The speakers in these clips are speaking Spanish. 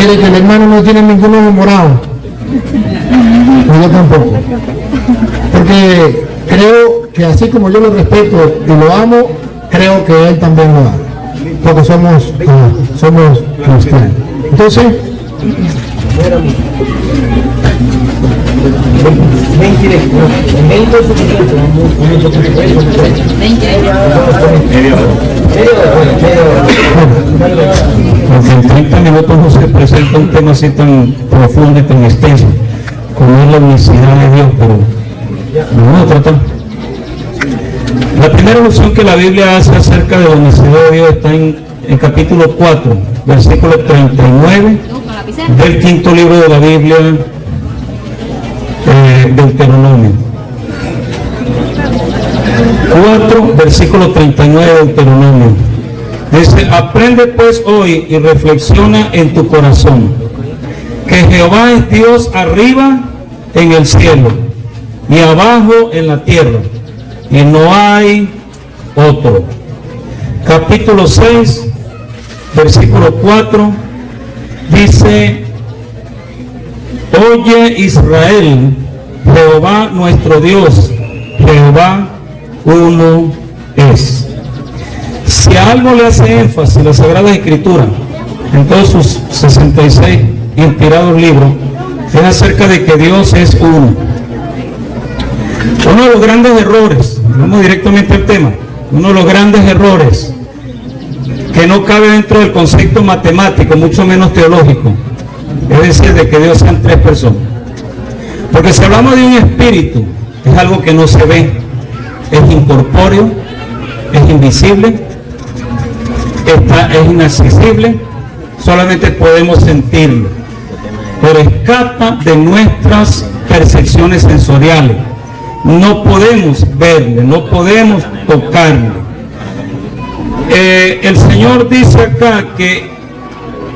Mire que el hermano no tiene ningún ojo morado. No, yo tampoco. Porque creo que así como yo lo respeto y lo amo, creo que él también lo ama. Porque somos cristianos. Entonces, porque en 30 minutos no se presenta un tema así tan profundo y tan extenso como es la unicidad de Dios, pero lo vamos a tratar. La primera alusión que la Biblia hace acerca de la unicidad de Dios está en capítulo 4, versículo 39 del quinto libro de la Biblia, Deuteronomio. 4, versículo 39 de Deuteronomio. Dice: aprende pues hoy y reflexiona en tu corazón que Jehová es Dios arriba en el cielo y abajo en la tierra, y no hay otro. Capítulo 6, versículo 4, dice: oye Israel, Jehová nuestro Dios, Jehová uno es. Si a algo le hace énfasis la Sagrada Escritura en todos sus 66 inspirados libros, es acerca de que Dios es uno. Uno de los grandes errores, vamos directamente al tema, uno de los grandes errores que no cabe dentro del concepto matemático, mucho menos teológico, es decir, de que Dios sean tres personas. Porque si hablamos de un espíritu, es algo que no se ve, es incorpóreo, es invisible, es inaccesible, solamente podemos sentirlo, pero escapa de nuestras percepciones sensoriales. No podemos verle, no podemos tocarle. El Señor dice acá que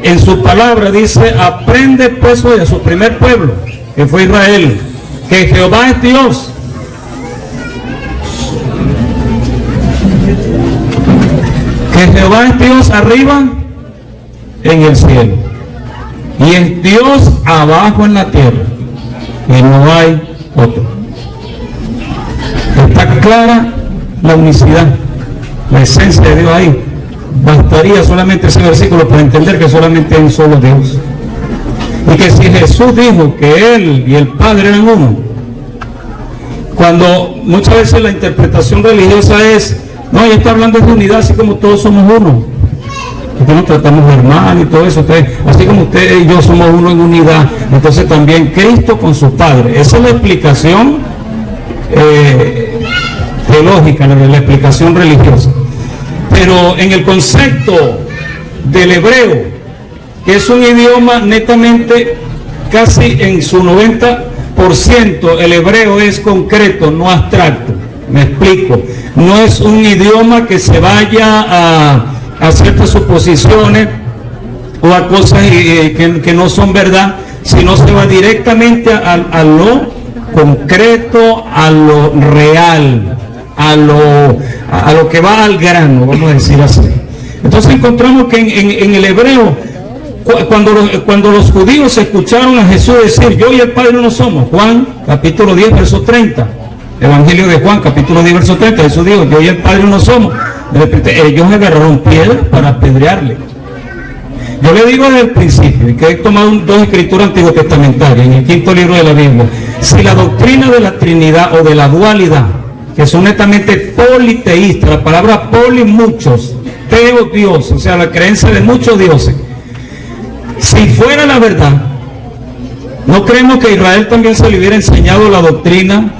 en su palabra dice: aprende pues hoy a su primer pueblo, que fue Israel, que Jehová es Dios. Que Jehová es Dios arriba en el cielo y es Dios abajo en la tierra, y no hay otro. Está clara la unicidad, la esencia de Dios ahí. Bastaría solamente ese versículo para entender que solamente hay un solo Dios, y que si Jesús dijo que Él y el Padre eran uno, cuando muchas veces la interpretación religiosa es: no, ella está hablando de unidad, así como todos somos uno, porque nos tratamos de hermano y todo eso, así como usted y yo somos uno en unidad, entonces también Cristo con su Padre. Esa es la explicación teológica, la explicación religiosa. Pero en el concepto del hebreo, que es un idioma netamente, casi en su 90%, el hebreo es concreto, no abstracto. Me explico. No es un idioma que se vaya a ciertas suposiciones o a cosas que no son verdad, sino se va directamente a lo concreto, a lo real, a lo que va al grano, vamos a decir así. Entonces encontramos que en el hebreo, cuando los judíos escucharon a Jesús decir: yo y el Padre uno somos, Juan capítulo 10 verso 30, Evangelio de Juan capítulo 10 verso 30, Jesús dijo: yo y el Padre uno somos. De repente ellos agarraron piedras para apedrearle. Yo le digo desde el principio, y que he tomado dos escrituras antiguo testamentarias en el quinto libro de la Biblia: si la doctrina de la Trinidad o de la dualidad, que son netamente politeístas, la palabra poli, muchos, teo, Dios, o sea, la creencia de muchos dioses, si fuera la verdad, ¿no creemos que a Israel también se le hubiera enseñado la doctrina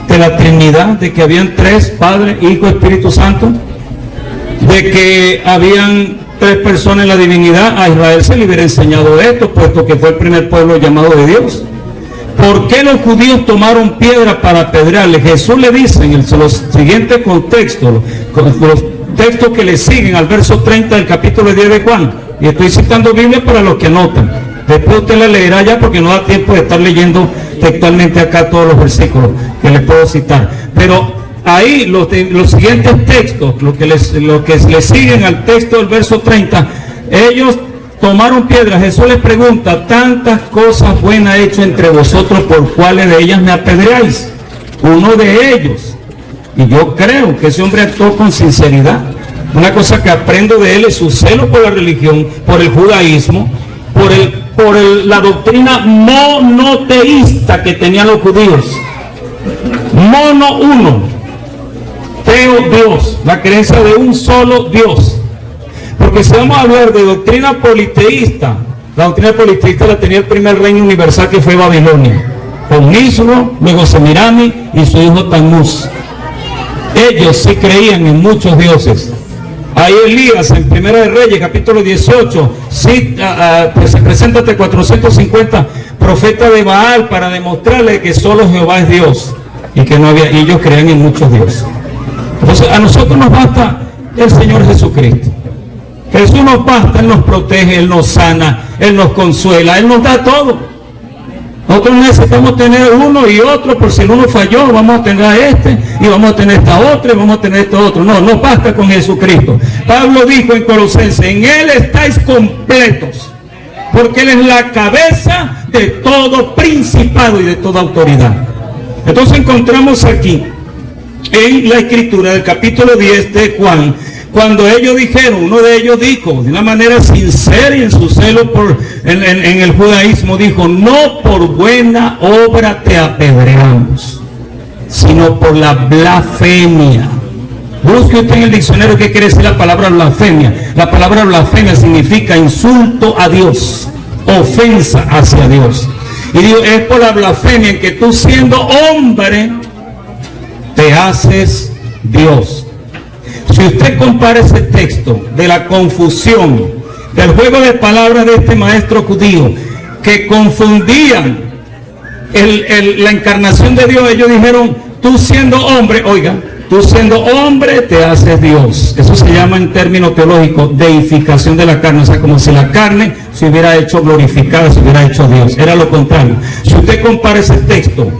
de la Trinidad, de que habían tres, Padre, Hijo, Espíritu Santo, de que habían tres personas en la divinidad? A Israel se le hubiera enseñado esto, puesto que fue el primer pueblo llamado de Dios. ¿Por qué los judíos tomaron piedra para apedrearle? Jesús le dice en los siguientes contextos, los textos que le siguen al verso 30 del capítulo 10 de Juan, y estoy citando Biblia para los que anotan, después usted la leerá ya, porque no da tiempo de estar leyendo textualmente acá todos los versículos que le puedo citar, pero ahí los siguientes textos, lo que le siguen al texto del verso 30, ellos tomaron piedras. Jesús les pregunta, tantas cosas buenas he hecho entre vosotros, ¿por cuáles de ellas me apedreáis? Uno de ellos. Y yo creo que ese hombre actuó con sinceridad. Una cosa que aprendo de él es su celo por la religión, por el judaísmo, por la doctrina monoteísta que tenían los judíos. Mono uno, teo Dios, la creencia de un solo Dios. Porque si vamos a hablar de doctrina politeísta, la doctrina politeísta la tenía el primer reino universal, que fue Babilonia, con Nisro, luego Semirami y su hijo Tammuz. Ellos sí creían en muchos dioses. Ahí Elías, en Primera de Reyes, capítulo 18, sí, pues se presenta ante 450 profetas de Baal para demostrarle que solo Jehová es Dios y que no había, y ellos creían en muchos dioses. Entonces a nosotros nos basta el Señor Jesucristo. Jesús nos basta, Él nos protege, Él nos sana, Él nos consuela, Él nos da todo. Nosotros necesitamos tener uno y otro, por si el uno falló, vamos a tener a este, y vamos a tener esta otra, y vamos a tener esto otro. No, no basta con Jesucristo. Pablo dijo en Colosenses, en Él estáis completos, porque Él es la cabeza de todo principado y de toda autoridad. Entonces encontramos aquí, en la escritura del capítulo 10 de Juan, cuando ellos dijeron, uno de ellos dijo, de una manera sincera y en su celo en el judaísmo, dijo, no por buena obra te apedreamos, sino por la blasfemia. Busque usted en el diccionario qué quiere decir la palabra blasfemia. La palabra blasfemia significa insulto a Dios, ofensa hacia Dios. Y digo, es por la blasfemia en que tú, siendo hombre, te haces Dios. Si usted compara ese texto de la confusión, del juego de palabras de este maestro judío, que confundían la encarnación de Dios, ellos dijeron, tú siendo hombre, oiga, tú siendo hombre te haces Dios. Eso se llama en términos teológicos deificación de la carne. O sea, como si la carne se hubiera hecho glorificada, se hubiera hecho Dios. Era lo contrario. Si usted compara ese texto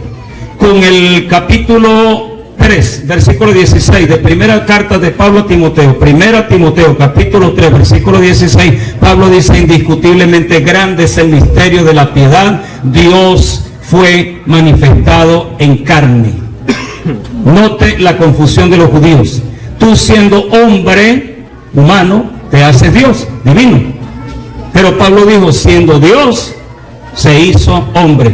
con el capítulo 3, versículo 16, de primera carta de Pablo a Timoteo, primera Timoteo, capítulo 3, versículo 16, Pablo dice, indiscutiblemente grande es el misterio de la piedad, Dios fue manifestado en carne. Note la confusión de los judíos. Tú siendo hombre, humano, te haces Dios, divino. Pero Pablo dijo, siendo Dios, se hizo hombre.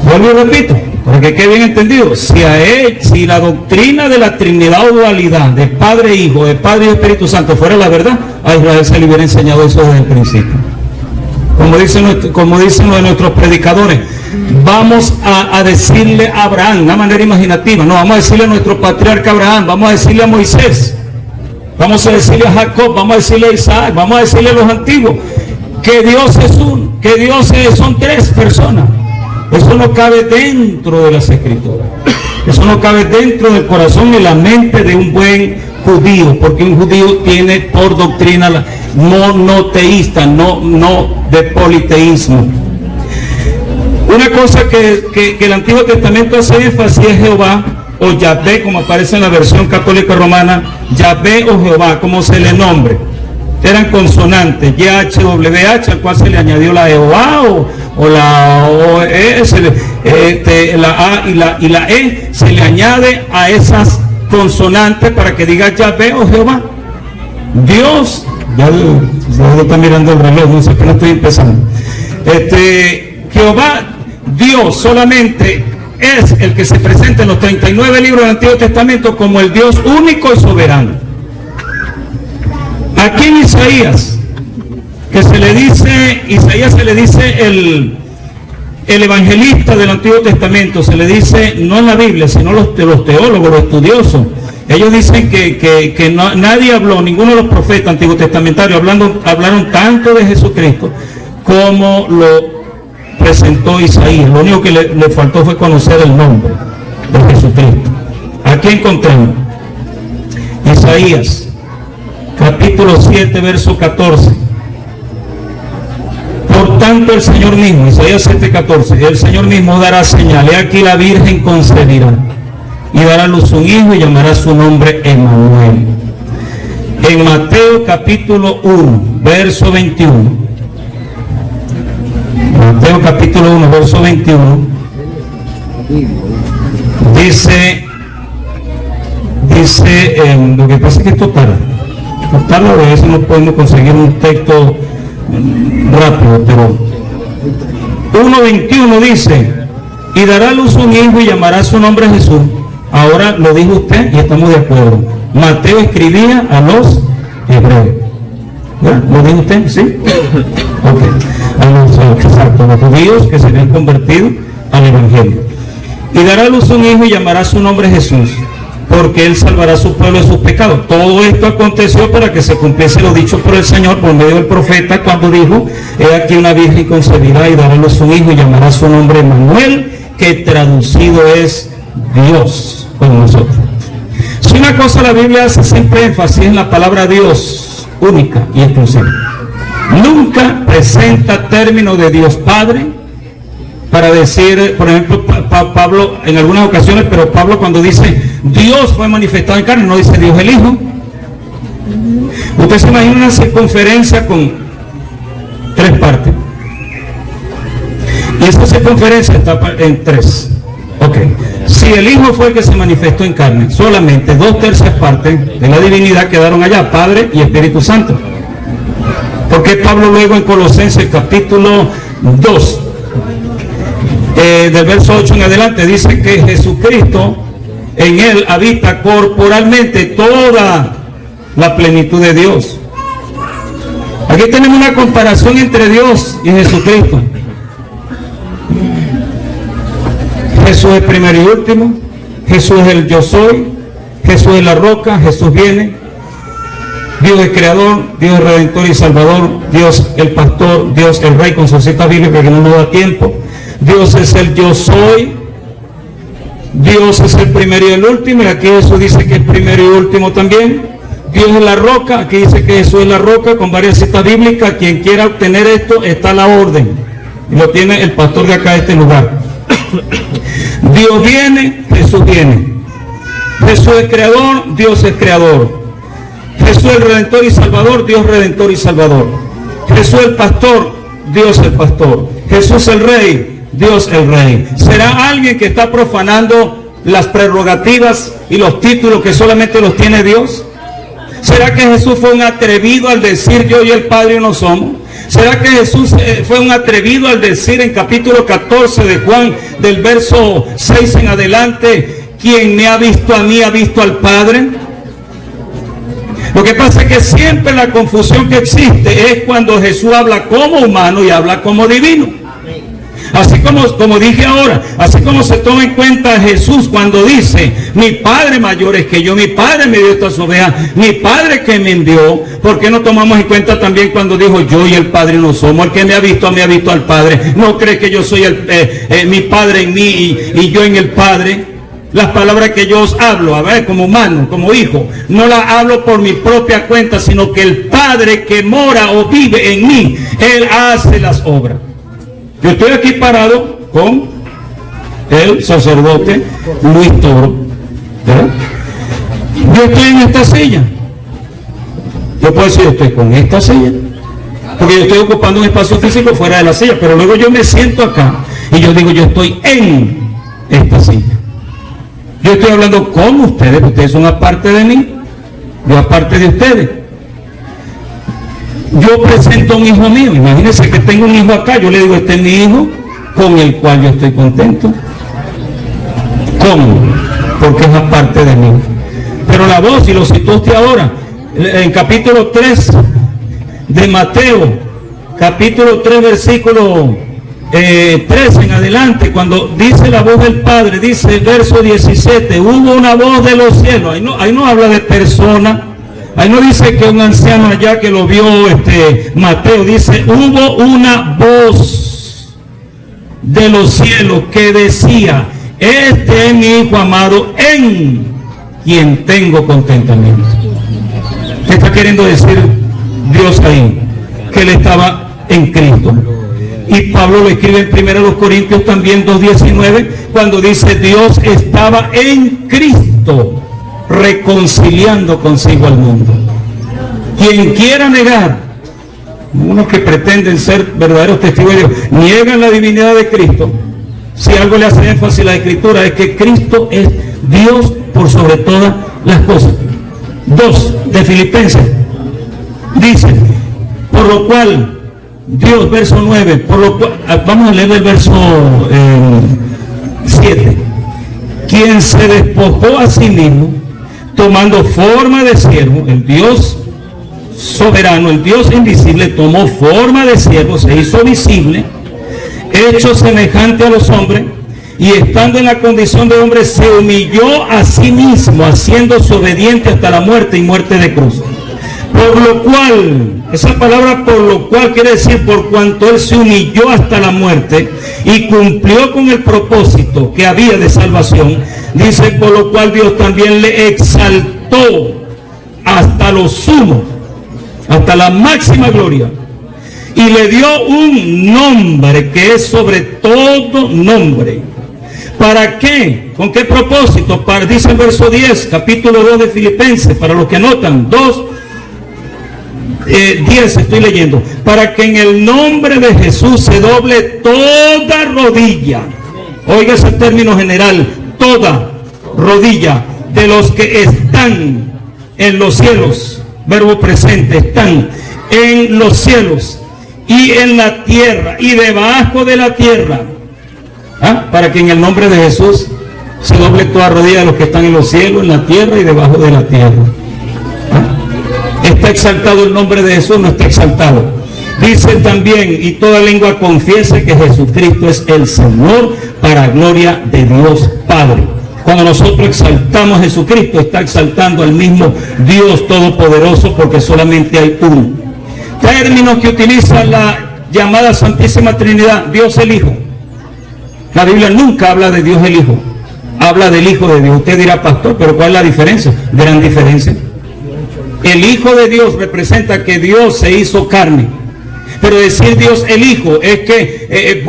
Vuelvo y repito, para que quede bien entendido, si la doctrina de la Trinidad o dualidad de Padre e Hijo, de Padre y Espíritu Santo fuera la verdad, a Israel se le hubiera enseñado eso desde el principio. Como dicen uno de nuestros predicadores, vamos a decirle a Abraham, de una manera imaginativa, no, vamos a decirle a nuestro patriarca Abraham, vamos a decirle a Moisés, vamos a decirle a Jacob, vamos a decirle a Isaac, vamos a decirle a los antiguos, que Dios es uno, que Dios son tres personas. Eso no cabe dentro de las escrituras. Eso no cabe dentro del corazón y la mente de un buen judío, porque un judío tiene por doctrina la monoteísta, no de politeísmo. Una cosa que el Antiguo Testamento hace énfasis es Jehová o Yahvé, como aparece en la versión católica romana, Yahvé o Jehová, como se le nombre. Eran consonantes, YHWH, al cual se le añadió la Jehová o la OE, la A y la E, se le añade a esas consonantes para que diga Yahvé o Jehová. Dios, ya está mirando el reloj, no sé, apenas estoy empezando. Jehová, Dios solamente es el que se presenta en los 39 libros del Antiguo Testamento como el Dios único y soberano. Aquí en Isaías, Isaías se le dice el evangelista del Antiguo Testamento, se le dice, no en la Biblia, sino los teólogos, los estudiosos. Ellos dicen que nadie habló, ninguno de los profetas antiguos testamentarios hablaron tanto de Jesucristo como lo presentó Isaías. Lo único que le faltó fue conocer el nombre de Jesucristo. Aquí encontramos Isaías capítulo 7, verso 14. Por tanto el Señor mismo, Isaías 7, 14, el Señor mismo dará señal. He aquí la Virgen concebirá y dará a luz un hijo y llamará su nombre Emmanuel. En Mateo capítulo 1, verso 21. Mateo capítulo 1, verso 21. Dice, lo que pasa es que esto tarda, a veces no podemos conseguir un texto rápido, pero 1:21 dice, y dará a luz un hijo y llamará su nombre Jesús. Ahora lo dijo usted y estamos de acuerdo. Mateo escribía a los hebreos. ¿Ya? ¿Lo dijo usted? ¿Sí? Ok. A los judíos que se habían convertido al evangelio. Y dará a luz un hijo y llamará su nombre Jesús, porque él salvará a su pueblo de sus pecados. Todo esto aconteció para que se cumpliese lo dicho por el Señor por medio del profeta, cuando dijo, he aquí una virgen concebirá y dará a luz un hijo y llamará su nombre Emmanuel, que traducido es Dios con nosotros. Si una cosa la Biblia hace siempre énfasis en la palabra Dios, única y exclusiva. Nunca presenta término de Dios Padre para decir, por ejemplo, Pablo en algunas ocasiones, pero Pablo cuando dice Dios fue manifestado en carne, no dice Dios el Hijo. Usted se imagina una circunferencia con 3 partes. Y esa circunferencia está en 3. Ok. Si el Hijo fue el que se manifestó en carne, solamente 2/3 partes de la divinidad quedaron allá, Padre y Espíritu Santo. Porque Pablo luego en Colosenses capítulo 2, del verso 8 en adelante, dice que Jesucristo, en él habita corporalmente toda la plenitud de Dios. Aquí tenemos una comparación entre Dios y Jesucristo. Jesús es primero y último, Jesús es el yo soy, Jesús es la roca, Jesús viene, Dios es creador, Dios es redentor y salvador, Dios el pastor, Dios el rey, con su cita bíblica que no nos da tiempo. Dios es el yo soy, Dios es el primero y el último, y aquí Jesús dice que es primero y último también. Dios es la roca, aquí dice que Jesús es la roca, con varias citas bíblicas. Quien quiera obtener esto, está a la orden, y lo tiene el pastor de acá de este lugar. Dios viene, Jesús viene. Jesús es creador, Dios es creador. Jesús es redentor y salvador, Dios redentor y salvador. Jesús el pastor, Dios el pastor. Jesús el rey, Dios el rey. ¿Será alguien que está profanando las prerrogativas y los títulos que solamente los tiene Dios? ¿Será que Jesús fue un atrevido al decir yo y el Padre uno somos? ¿Será que Jesús fue un atrevido al decir en capítulo 14 de Juan, del verso 6 en adelante, quien me ha visto a mí ha visto al Padre? Lo que pasa es que siempre la confusión que existe es cuando Jesús habla como humano y habla como divino. Así como dije ahora, así como se toma en cuenta Jesús cuando dice, mi Padre mayor es que yo, mi Padre me dio estas ovejas, mi Padre que me envió. ¿Por qué no tomamos en cuenta también cuando dijo, yo y el Padre no somos? El que me ha visto al Padre. ¿No cree que yo soy mi Padre en mí y yo en el Padre? Las palabras que yo os hablo, a ver, como humano, como hijo, no las hablo por mi propia cuenta, sino que el Padre que mora o vive en mí, Él hace las obras. Yo estoy aquí parado con el sacerdote Luis Toro, ¿verdad? Yo estoy en esta silla. Yo puedo decir, yo estoy con esta silla, porque yo estoy ocupando un espacio físico fuera de la silla, pero luego yo me siento acá y yo digo, yo estoy en esta silla. Yo estoy hablando con ustedes, ustedes son aparte de mí, yo aparte de ustedes. Yo presento a un hijo mío, imagínense que tengo un hijo acá, yo le digo, este es mi hijo, con el cual yo estoy contento. ¿Cómo? Porque es aparte de mí. Pero la voz, y lo citó usted ahora, en capítulo 3 de Mateo, capítulo 3, versículo 3 en adelante, cuando dice la voz del Padre, dice el verso 17, hubo una voz de los cielos, ahí no habla de persona. Ahí no dice que un anciano allá que lo vio Mateo, dice, hubo una voz de los cielos que decía, este es mi hijo amado en quien tengo contentamiento. ¿Qué está queriendo decir Dios ahí? Que él estaba en Cristo. Y Pablo lo escribe en 1 Corintios también 2:19, cuando dice, Dios estaba en Cristo, reconciliando consigo al mundo. Quien quiera negar unos que pretenden ser verdaderos testigos de Dios, niegan la divinidad de Cristo, si algo le hace énfasis a la Escritura es que Cristo es Dios por sobre todas las cosas. 2 de Filipenses dice, por lo cual Dios, verso 9, por lo cual, vamos a leer el verso 7, quien se despojó a sí mismo, tomando forma de siervo, el Dios soberano, el Dios invisible, tomó forma de siervo, se hizo visible, hecho semejante a los hombres, y estando en la condición de hombre, se humilló a sí mismo, haciéndose obediente hasta la muerte y muerte de cruz. Por lo cual, esa palabra por lo cual quiere decir por cuanto él se humilló hasta la muerte y cumplió con el propósito que había de salvación, dice, por lo cual Dios también le exaltó hasta lo sumo, hasta la máxima gloria, y le dio un nombre que es sobre todo nombre. ¿Para qué? ¿Con qué propósito? Dice el verso 10, capítulo 2 de Filipenses, para los que anotan, 10 estoy leyendo, para que en el nombre de Jesús se doble toda rodilla, oiga ese término general, toda rodilla, de los que están en los cielos, verbo presente, están en los cielos y en la tierra y debajo de la tierra. Para que en el nombre de Jesús se doble toda rodilla de los que están en los cielos, en la tierra y debajo de la tierra. ¿Está exaltado el nombre de Jesús? No está exaltado. Dice también, y toda lengua confiese que Jesucristo es el Señor, para gloria de Dios Padre. Cuando nosotros exaltamos a Jesucristo, está exaltando al mismo Dios Todopoderoso, porque solamente hay uno. Términos que utiliza la llamada Santísima Trinidad: Dios el Hijo. La Biblia nunca habla de Dios el Hijo, habla del Hijo de Dios. Usted dirá, pastor, pero ¿cuál es la diferencia? Gran diferencia. El Hijo de Dios representa que Dios se hizo carne. Pero decir Dios el Hijo es que,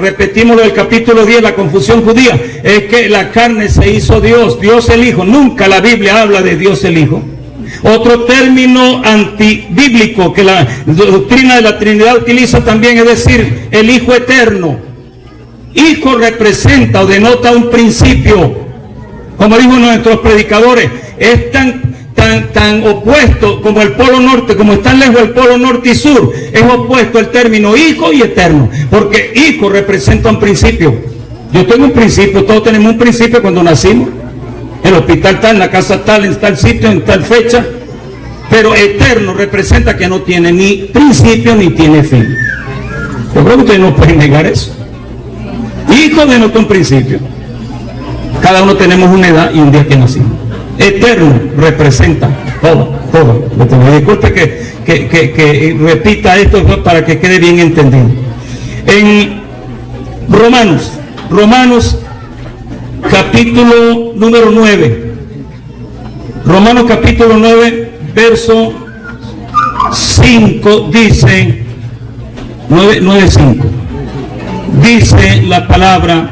repetimos lo del capítulo 10, la confusión judía, es que la carne se hizo Dios, Dios el Hijo. Nunca la Biblia habla de Dios el Hijo. Otro término antibíblico que la doctrina de la Trinidad utiliza también es decir el Hijo eterno. Hijo representa o denota un principio, como dijo nuestros predicadores, es tan opuesto como el polo norte, como están lejos el polo norte y sur, es opuesto el término hijo y eterno, porque hijo representa un principio. Yo tengo un principio, todos tenemos un principio cuando nacimos, el hospital tal, en la casa tal, en tal sitio, en tal fecha, pero eterno representa que no tiene ni principio ni tiene fin. Yo creo que ustedes no pueden negar eso. Hijo denota un principio. Cada uno tenemos una edad y un día que nacimos. Eterno representa todo. Disculpe que repita esto para que quede bien entendido. En Romanos capítulo número 9. Romanos capítulo 9, verso 5 dice, 9:5. Dice la palabra,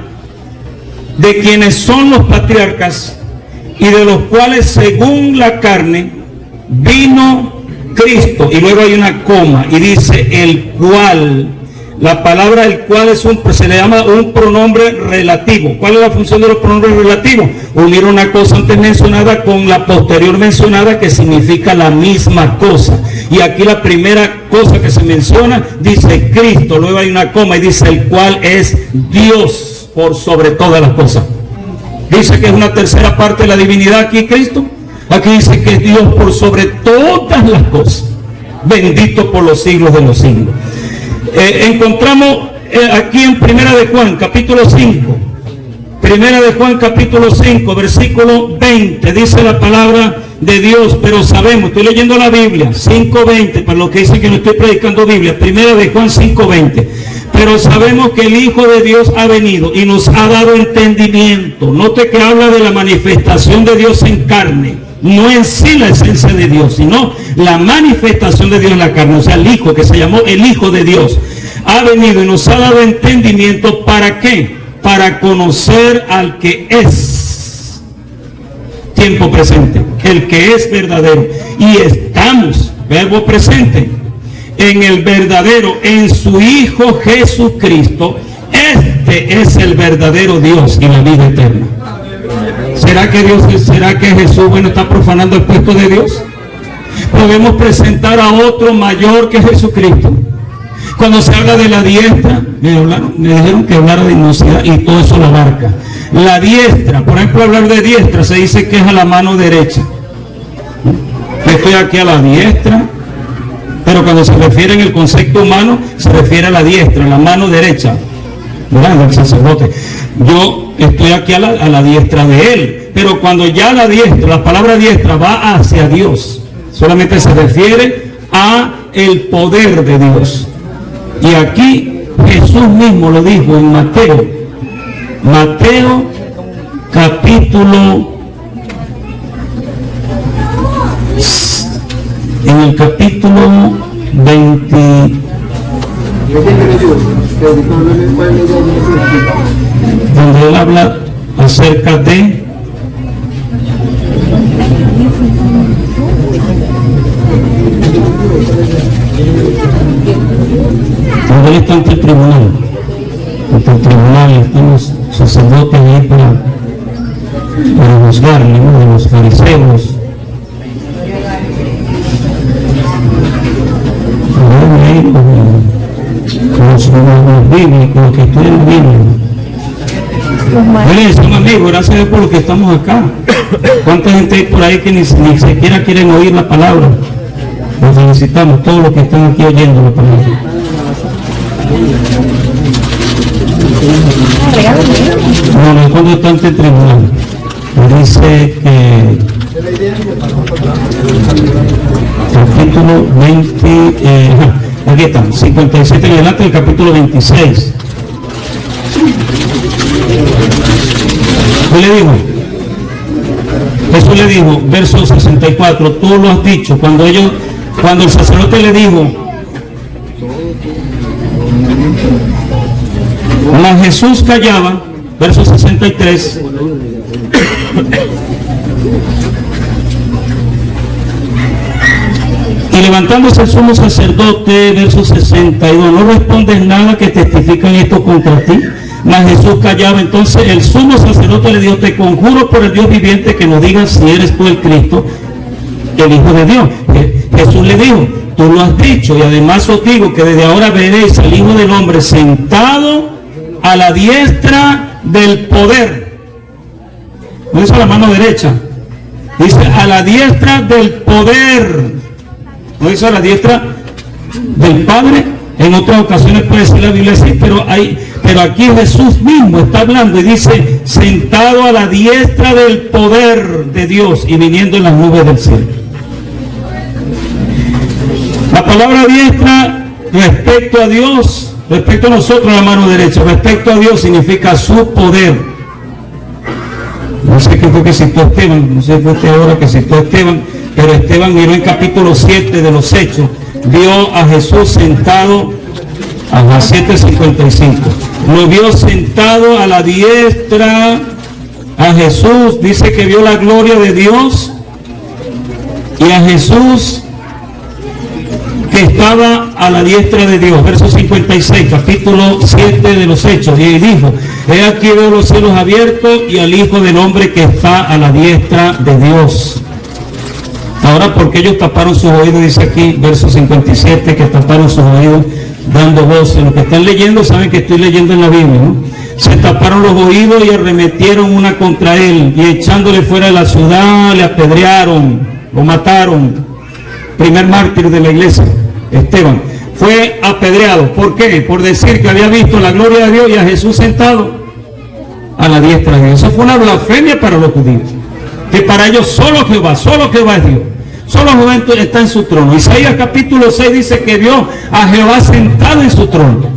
de quienes son los patriarcas y de los cuales según la carne vino Cristo, y luego hay una coma y dice el cual. La palabra el cual se le llama un pronombre relativo. ¿Cuál es la función de los pronombres relativos? Unir una cosa antes mencionada con la posterior mencionada, que significa la misma cosa. Y aquí la primera cosa que se menciona dice Cristo, luego hay una coma y dice el cual es Dios por sobre todas las cosas. Dice que es una tercera parte de la divinidad aquí Cristo. Aquí dice que es Dios por sobre todas las cosas, bendito por los siglos de los siglos. Encontramos aquí en Primera de Juan capítulo 5, Primera de Juan capítulo 5 versículo 20, dice la palabra de Dios, pero sabemos, estoy leyendo la Biblia, 5:20, para los que dicen que no estoy predicando Biblia, Primera de Juan 5:20, pero sabemos que el Hijo de Dios ha venido y nos ha dado entendimiento. Note que habla de la manifestación de Dios en carne, no en sí la esencia de Dios, sino la manifestación de Dios en la carne. O sea, el Hijo, que se llamó el Hijo de Dios, ha venido y nos ha dado entendimiento. ¿Para qué? Para conocer al que es tiempo presente, el que es verdadero. Y estamos, verbo presente, en el verdadero, en su Hijo Jesucristo. Este es el verdadero Dios y la vida eterna. ¿Será que Jesús, está profanando el puesto de Dios? Podemos presentar a otro mayor que Jesucristo. Cuando se habla de la diestra, me dijeron que hablara de inocencia y todo eso lo abarca. La diestra, por ejemplo, hablar de diestra se dice que es a la mano derecha. Estoy aquí a la diestra, pero cuando se refiere en el concepto humano, se refiere a la diestra, a la mano derecha, ¿verdad? Del sacerdote. Yo estoy aquí a la diestra de él, pero cuando ya la diestra, la palabra diestra va hacia Dios, solamente se refiere a el poder de Dios. Y aquí Jesús mismo lo dijo en Mateo capítulo, en el capítulo 20, donde él habla acerca de cuando él está ante el tribunal, están los sacerdotes ahí para juzgarle, ¿no? De los fariseos, los bíblicos que estudian la Biblia. Oye, son amigos, gracias a Dios por lo que estamos acá. ¿Cuánta gente hay por ahí que ni siquiera quieren oír la palabra? Los felicitamos, todos los que están aquí oyendo la palabra. Bueno, cuando está ante el tribunal, dice que capítulo 20, aquí está, 57 en adelante del capítulo 26. ¿Qué le dijo? Jesús le dijo, verso 64, tú lo has dicho. Cuando el sacerdote le dijo, mas Jesús callaba, verso 63, y levantándose el sumo sacerdote, verso 62, no respondes nada que testifican esto contra ti. Mas Jesús callaba. Entonces el sumo sacerdote le dijo, te conjuro por el Dios viviente que nos digas si eres tú el Cristo, el Hijo de Dios. Jesús le dijo, tú lo has dicho, y además os digo que desde ahora veréis al Hijo del Hombre sentado a la diestra del poder. No dice a la mano derecha, dice a la diestra del poder. No dice a la diestra del Padre. En otras ocasiones puede decir la Biblia así, pero aquí Jesús mismo está hablando y dice, sentado a la diestra del poder de Dios y viniendo en las nubes del cielo. La palabra diestra respecto a Dios, respecto a nosotros, la mano derecha, respecto a Dios significa su poder. No sé qué fue que citó Esteban, no sé si fue esta hora que citó Esteban, pero Esteban miró en capítulo 7 de los Hechos, vio a Jesús sentado a las 7:55, lo vio sentado a la diestra a Jesús, dice que vio la gloria de Dios y a Jesús que estaba a la diestra de Dios. Verso 56, capítulo 7 de los Hechos, y dijo, he aquí veo los cielos abiertos y al Hijo del Hombre que está a la diestra de Dios. Ahora, porque ellos taparon sus oídos, dice aquí, verso 57, que taparon sus oídos dando voces. Los que están leyendo saben que estoy leyendo en la Biblia, ¿no? Se taparon los oídos y arremetieron una contra él, y echándole fuera de la ciudad, le apedrearon, lo mataron. Primer mártir de la iglesia, Esteban, fue apedreado. ¿Por qué? Por decir que había visto la gloria de Dios y a Jesús sentado a la diestra de Dios. Eso fue una blasfemia para los judíos, que para ellos solo Jehová es Dios. Solo Jehová está en su trono. Isaías capítulo 6 dice que vio a Jehová sentado en su trono.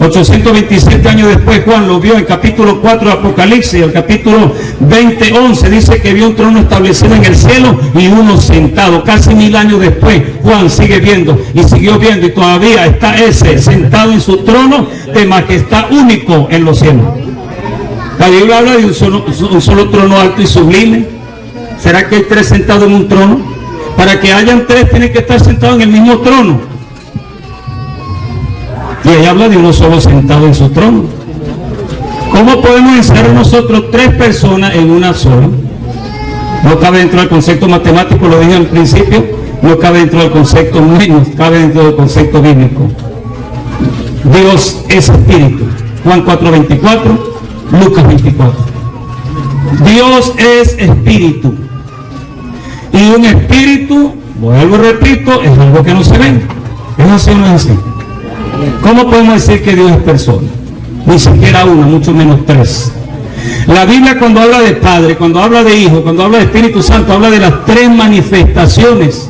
827 años después Juan lo vio en capítulo 4 de Apocalipsis. El capítulo 20:11 dice que vio un trono establecido en el cielo y uno sentado. Casi 1000 años después Juan sigue viendo y siguió viendo, y todavía está ese sentado en su trono de majestad único en los cielos. La Biblia habla de un solo trono alto y sublime. ¿Será que hay tres sentados en un trono? Para que hayan tres tienen que estar sentados en el mismo trono. Y ahí habla de uno solo sentado en su trono. ¿Cómo podemos encerrar nosotros tres personas en una sola? No cabe dentro del concepto matemático, lo dije al principio, no cabe dentro del concepto menos, cabe dentro del concepto bíblico. Dios es espíritu. Juan 4:24, Lucas 24. Dios es espíritu. Y un espíritu, vuelvo y repito, es algo que no se ve. ¿Es así o no es así? ¿Cómo podemos decir que Dios es persona? Ni siquiera una, mucho menos tres. La Biblia, cuando habla de Padre, cuando habla de Hijo, cuando habla de Espíritu Santo, habla de las tres manifestaciones.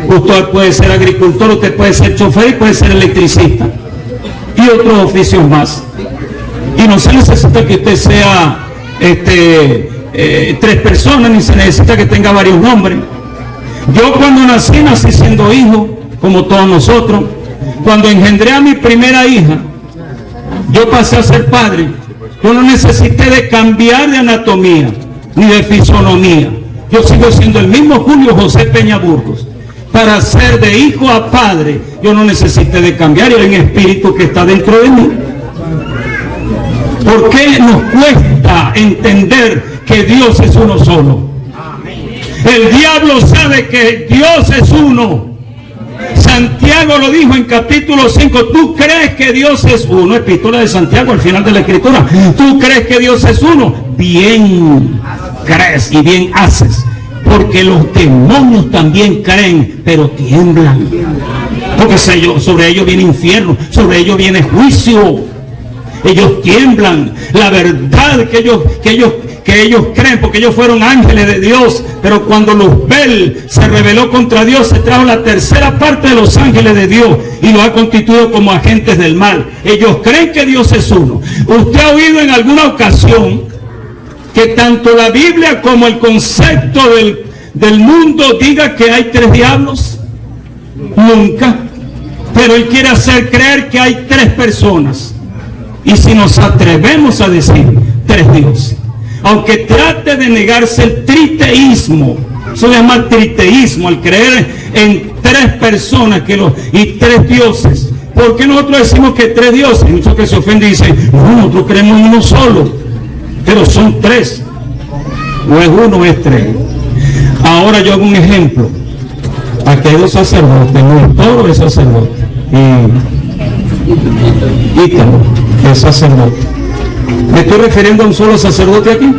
Usted puede ser agricultor, usted puede ser chofer y puede ser electricista. Y otros oficios más. Y no se necesita que usted sea tres personas, ni se necesita que tenga varios nombres. Yo cuando nací siendo hijo, como todos nosotros. Cuando engendré a mi primera hija, yo pasé a ser padre. Yo no necesité de cambiar de anatomía, ni de fisonomía. Yo sigo siendo el mismo Julio José Peña Burgos. Para ser de hijo a padre, yo no necesité de cambiar el espíritu que está dentro de mí. ¿Por qué nos cuesta entender que Dios es uno solo? El diablo sabe que Dios es uno. Santiago lo dijo en capítulo 5. ¿Tú crees que Dios es uno? Epístola de Santiago, al final de la escritura. ¿Tú crees que Dios es uno? Bien crees y bien haces. Porque los demonios también creen, pero tiemblan. Porque sobre ellos viene infierno, sobre ellos viene juicio. Ellos tiemblan. La verdad que ellos creen, porque ellos fueron ángeles de Dios, pero cuando Luzbel se rebeló contra Dios, se trajo la tercera parte de los ángeles de Dios y los ha constituido como agentes del mal. Ellos creen que Dios es uno. ¿Usted ha oído en alguna ocasión que tanto la Biblia como el concepto del mundo diga que hay tres diablos? Nunca. Pero él quiere hacer creer que hay tres personas. Y si nos atrevemos a decir tres dioses, aunque trate de negarse el triteísmo, eso se llama triteísmo, al creer en tres personas y tres dioses. ¿Por qué nosotros decimos que tres dioses? Muchos que se ofenden y dicen, no, nosotros creemos en uno solo, pero son tres. O es uno o es tres. Ahora yo hago un ejemplo. Aquí hay dos sacerdotes, un toro es sacerdote y Ícaro es sacerdote. ¿Me estoy refiriendo a un solo sacerdote aquí?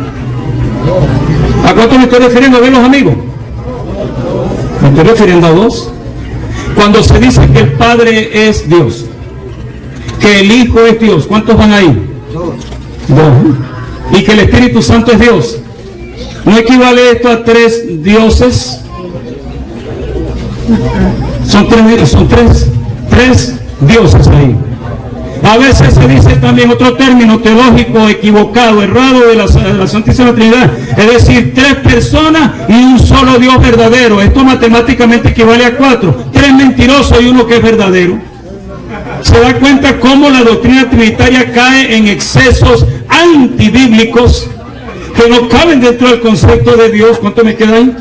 ¿A cuánto me estoy refiriendo? ¿A ver los amigos? Me estoy refiriendo a dos. Cuando se dice que el Padre es Dios, que el Hijo es Dios, ¿cuántos van ahí? Dos. Y que el Espíritu Santo es Dios. ¿No equivale esto a tres dioses? Son tres dioses ahí. A veces se dice también otro término teológico equivocado, errado de la Santísima Trinidad. Es decir, tres personas y un solo Dios verdadero. Esto matemáticamente equivale a cuatro. Tres mentirosos y uno que es verdadero. Se da cuenta cómo la doctrina trinitaria cae en excesos antibíblicos que no caben dentro del concepto de Dios. ¿Cuánto me queda ahí?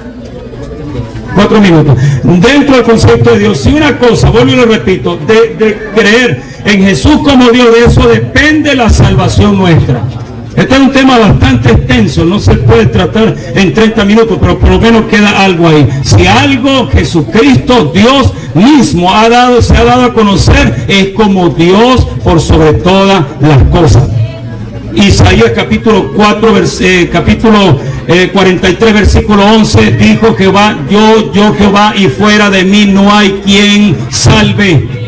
4 minutos. Dentro del concepto de Dios, si una cosa, vuelvo y lo repito, de creer en Jesús como Dios, de eso depende la salvación nuestra. Este es un tema bastante extenso, no se puede tratar en 30 minutos, pero por lo menos queda algo ahí. Si algo Jesucristo, Dios mismo se ha dado a conocer, es como Dios por sobre todas las cosas. Isaías capítulo 43 versículo 11 dijo Jehová, yo Jehová, y fuera de mí no hay quien salve.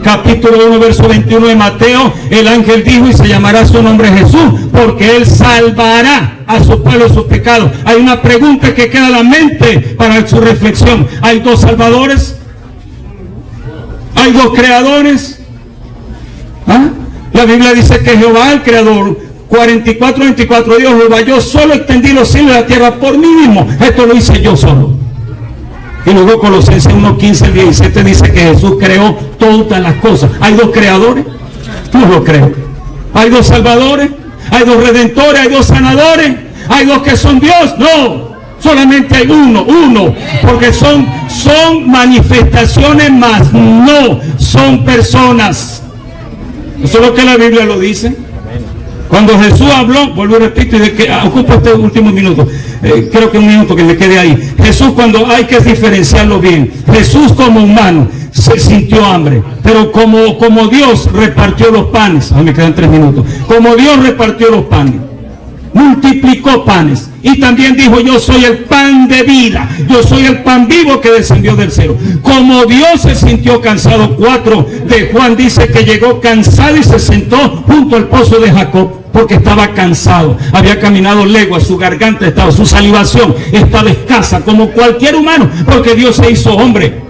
Capítulo 1 verso 21 de Mateo, el ángel dijo, y se llamará su nombre Jesús, porque él salvará a su pueblo de sus pecados. Hay una pregunta que queda en la mente para su reflexión. ¿Hay dos salvadores? ¿Hay dos creadores? ¿Ah? La Biblia dice que Jehová el creador, 44:24, Dios Jehová, yo solo extendí los cielos y la tierra por mí mismo. Esto lo hice yo solo. Y luego Colosenses 1:15-17 dice que Jesús creó todas las cosas. ¿Hay dos creadores? No lo creo. ¿Hay dos salvadores? ¿Hay dos redentores? ¿Hay dos sanadores? ¿Hay dos que son Dios? No. Solamente hay uno, porque son manifestaciones más, no son personas. Eso es lo que la Biblia lo dice. Cuando Jesús habló, vuelvo y repito, y de que ocupo este último minuto, creo que un minuto que me quede ahí. Jesús, cuando hay que diferenciarlo bien, Jesús como humano se sintió hambre, pero como Dios repartió los panes, me quedan 3 minutos, como Dios repartió los panes, multiplicó panes, y también dijo: yo soy el pan de vida, yo soy el pan vivo que descendió del cielo. Como Dios se sintió cansado, 4 de Juan dice que llegó cansado y se sentó junto al pozo de Jacob, porque estaba cansado, había caminado leguas, su garganta estaba, su salivación estaba escasa, como cualquier humano, porque Dios se hizo hombre.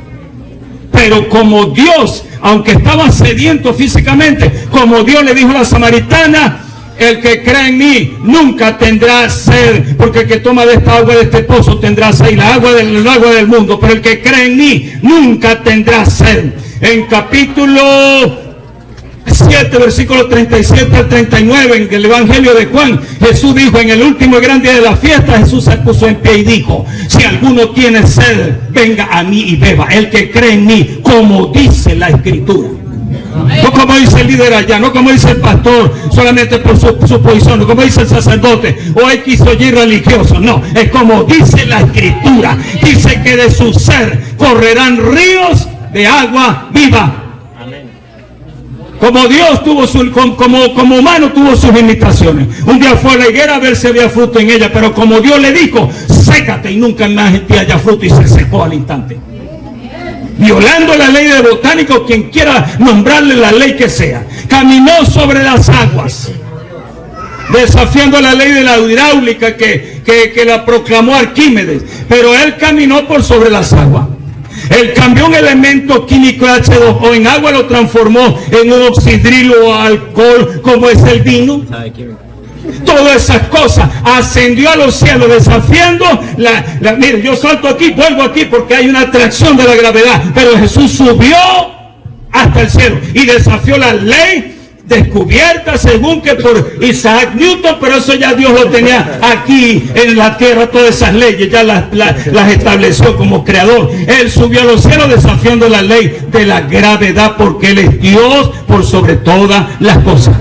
Pero como Dios, aunque estaba sediento físicamente, como Dios le dijo a la samaritana: el que cree en mí nunca tendrá sed, porque el que toma de esta agua de este pozo tendrá sed, y el agua del mundo, pero el que cree en mí nunca tendrá sed. En capítulo 7, versículo 37 al 39, en el Evangelio de Juan, Jesús dijo: en el último y gran día de la fiesta, Jesús se puso en pie y dijo: si alguno tiene sed, venga a mí y beba. El que cree en mí, como dice la Escritura. No como dice el líder allá, no como dice el pastor, solamente por su posición, no como dice el sacerdote o X o Y religioso. No, es como dice la Escritura. Dice que de su ser correrán ríos de agua viva. Como Dios tuvo como humano tuvo sus limitaciones. Un día fue a la higuera a ver si había fruto en ella, pero como Dios le dijo: sécate, y nunca más en ti haya fruto, y se secó al instante. Violando la ley de botánico, quien quiera nombrarle la ley que sea. Caminó sobre las aguas, desafiando la ley de la hidráulica que la proclamó Arquímedes, pero él caminó por sobre las aguas. Él cambió un elemento químico H2O en agua, lo transformó en un oxidrilo o alcohol, como es el vino. Todas esas cosas, ascendió a los cielos, desafiando mire, yo salto aquí, vuelvo aquí, porque hay una atracción de la gravedad, pero Jesús subió hasta el cielo y desafió la ley descubierta según que por Isaac Newton, pero eso ya Dios lo tenía aquí en la tierra. Todas esas leyes ya las estableció como creador. Él subió a los cielos desafiando la ley de la gravedad, porque Él es Dios por sobre todas las cosas.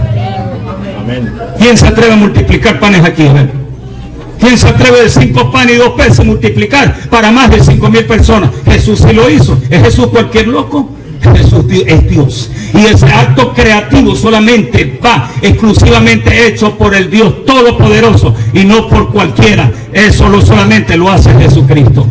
¿Quién se atreve a multiplicar panes aquí? ¿Quién se atreve de 5 panes y 2 peces multiplicar para más de 5,000 personas? Jesús sí lo hizo. ¿Es Jesús cualquier loco? Jesús es Dios, y ese acto creativo solamente va exclusivamente hecho por el Dios Todopoderoso y no por cualquiera. Eso solamente lo hace Jesucristo.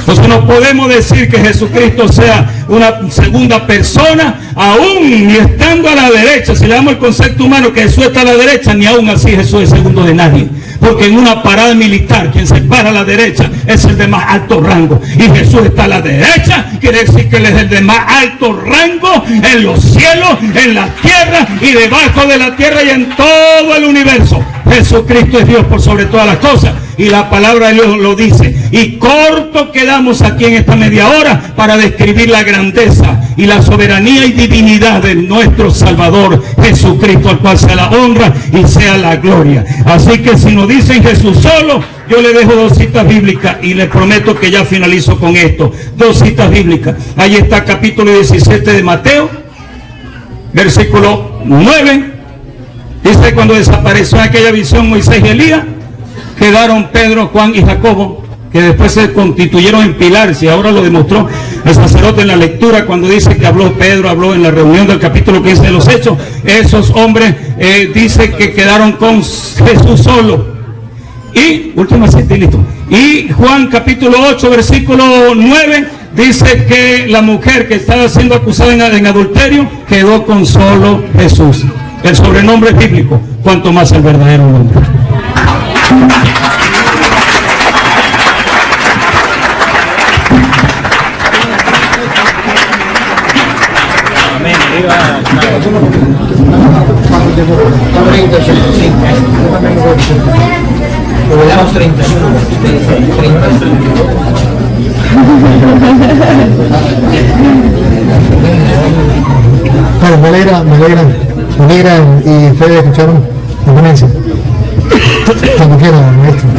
Entonces no podemos decir que Jesucristo sea una segunda persona, aún ni estando a la derecha. Si le damos el concepto humano que Jesús está a la derecha, ni aún así Jesús es segundo de nadie. Porque en una parada militar, quien se para a la derecha es el de más alto rango. Y Jesús está a la derecha, quiere decir que Él es el de más alto rango en los cielos, en la tierra y debajo de la tierra y en todo el universo. Jesucristo es Dios por sobre todas las cosas. Y la palabra de Dios lo dice. Y corto quedamos aquí en esta media hora para describir la grandeza y la soberanía y divinidad de nuestro Salvador Jesucristo, al cual sea la honra y sea la gloria. Así que si nos dicen Jesús solo, yo le dejo 2 citas bíblicas y le prometo que ya finalizo con esto. 2 citas bíblicas. Ahí está capítulo 17 de Mateo, versículo 9. Dice: cuando desapareció en aquella visión Moisés y Elías, quedaron Pedro, Juan y Jacobo, que después se constituyeron en pilares, y ahora lo demostró el sacerdote en la lectura cuando dice que Pedro habló en la reunión del capítulo 15 de los Hechos. Esos hombres dice que quedaron con Jesús solo. Y última cita y listo. Y Juan capítulo 8 versículo 9 dice que la mujer que estaba siendo acusada en adulterio quedó con solo Jesús. El sobrenombre es bíblico, cuanto más el verdadero nombre. Bueno, me alegra y ustedes escucharon la ponencia. Cuando quieran, maestro.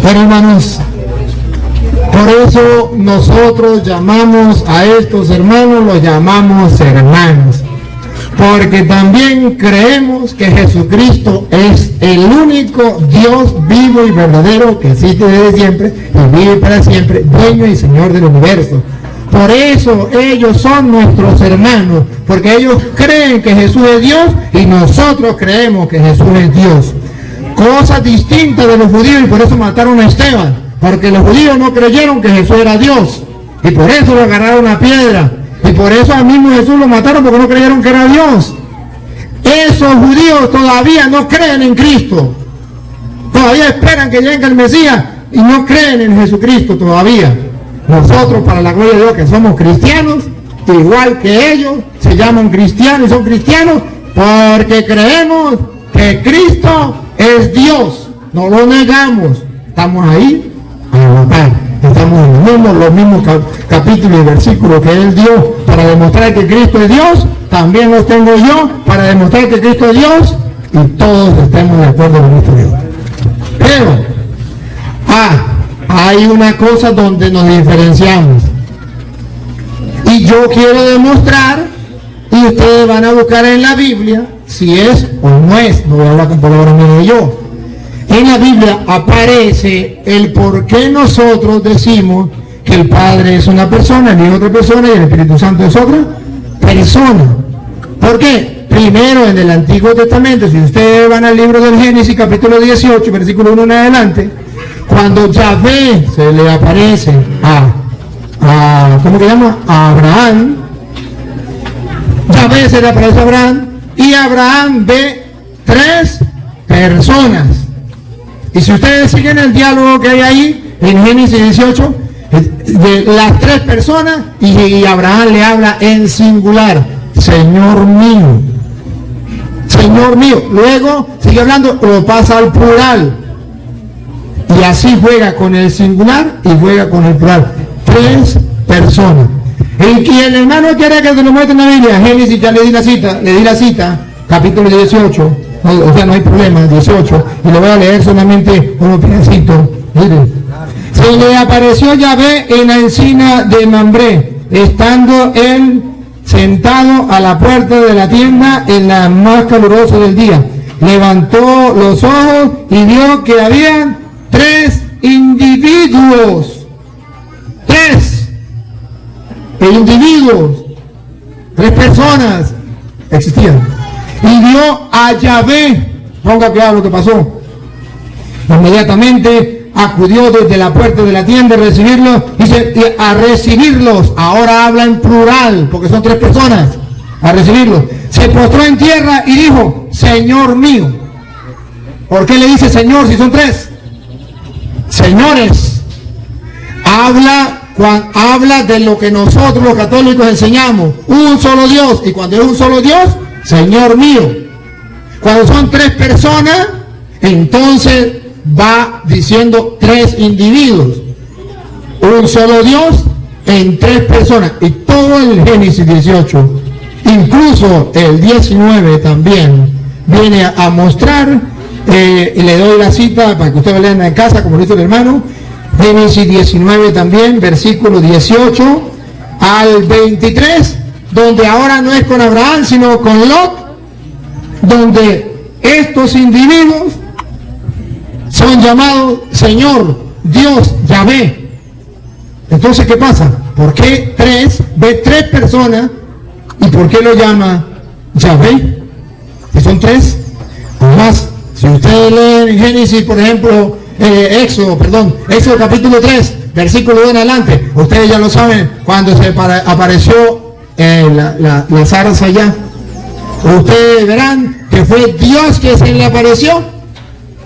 Pero hermanos, por eso nosotros llamamos a estos hermanos, los llamamos hermanos. Por porque también creemos que Jesucristo es el único Dios vivo y verdadero que existe desde siempre y vive para siempre, dueño y Señor del universo. Por eso ellos son nuestros hermanos, porque ellos creen que Jesús es Dios y nosotros creemos que Jesús es Dios. Cosas distintas de los judíos, y por eso mataron a Esteban, porque los judíos no creyeron que Jesús era Dios y por eso lo agarraron a piedra. Y por eso al mismo Jesús lo mataron, porque no creyeron que era Dios. Esos judíos todavía no creen en Cristo. Todavía esperan que llegue el Mesías y no creen en Jesucristo todavía. Nosotros, para la gloria de Dios, que somos cristianos, igual que ellos, se llaman cristianos y son cristianos porque creemos que Cristo es Dios. No lo negamos. Estamos ahí a votar. Estamos en los mismos capítulos y versículos que Él dio para demostrar que Cristo es Dios. También los tengo yo para demostrar que Cristo es Dios, y todos estemos de acuerdo con Cristo Dios. Pero hay una cosa donde nos diferenciamos, y yo quiero demostrar, y ustedes van a buscar en la Biblia si es o no es. No voy a hablar con palabras mías de yo. En la Biblia aparece el por qué nosotros decimos que el Padre es una persona, el Hijo es otra persona y el Espíritu Santo es otra persona. ¿Por qué? Primero, en el Antiguo Testamento, si ustedes van al libro del Génesis, capítulo 18, versículo 1 en adelante, cuando Yahvé se le aparece ¿cómo se llama? A Abraham, Yahvé se le aparece a Abraham, y Abraham ve 3 personas. Y si ustedes siguen el diálogo que hay ahí, en Génesis 18, de las 3 personas, y Abraham le habla en singular: Señor mío, Señor mío. Luego sigue hablando, lo pasa al plural. Y así juega con el singular y juega con el plural. 3 personas. Y el hermano quiere que se lo muestre en la Biblia, Génesis, ya le di la cita, capítulo 18. O sea, no hay problema, 18, y le voy a leer solamente unos pedacitos. Miren: se le apareció Yahvé en la encina de Mambré, estando él sentado a la puerta de la tienda en la más calurosa del día. Levantó los ojos y vio que habían 3 individuos. 3 individuos, 3 personas existían. Y vio a Yahvé. Ponga cuidado lo que pasó. Inmediatamente acudió desde la puerta de la tienda a recibirlos. Dice, a recibirlos. Ahora habla en plural, porque son 3 personas. A recibirlos. Se postró en tierra y dijo: Señor mío. ¿Por qué le dice Señor si son 3? Señores. Habla de lo que nosotros los católicos enseñamos: un solo Dios. Y cuando es un solo Dios, Señor mío. Cuando son 3 personas, entonces va diciendo 3 individuos. Un solo Dios en 3 personas. Y todo el Génesis 18, incluso el 19 también, viene a mostrar, y le doy la cita para que ustedes lean en casa, como lo hizo el hermano. Génesis 19 también, versículo 18 al 23, donde ahora no es con Abraham, sino con Lot, donde estos individuos son llamados Señor, Dios, Yahvé. Entonces, ¿qué pasa? ¿Por qué 3? Ve 3 personas, ¿y por qué lo llama Yahvé? Si son 3 o más. Si ustedes leen en Génesis, por ejemplo, Éxodo capítulo 3, versículo 1 en adelante, ustedes ya lo saben, cuando se apareció la zarza allá, ustedes verán que fue Dios que se le apareció,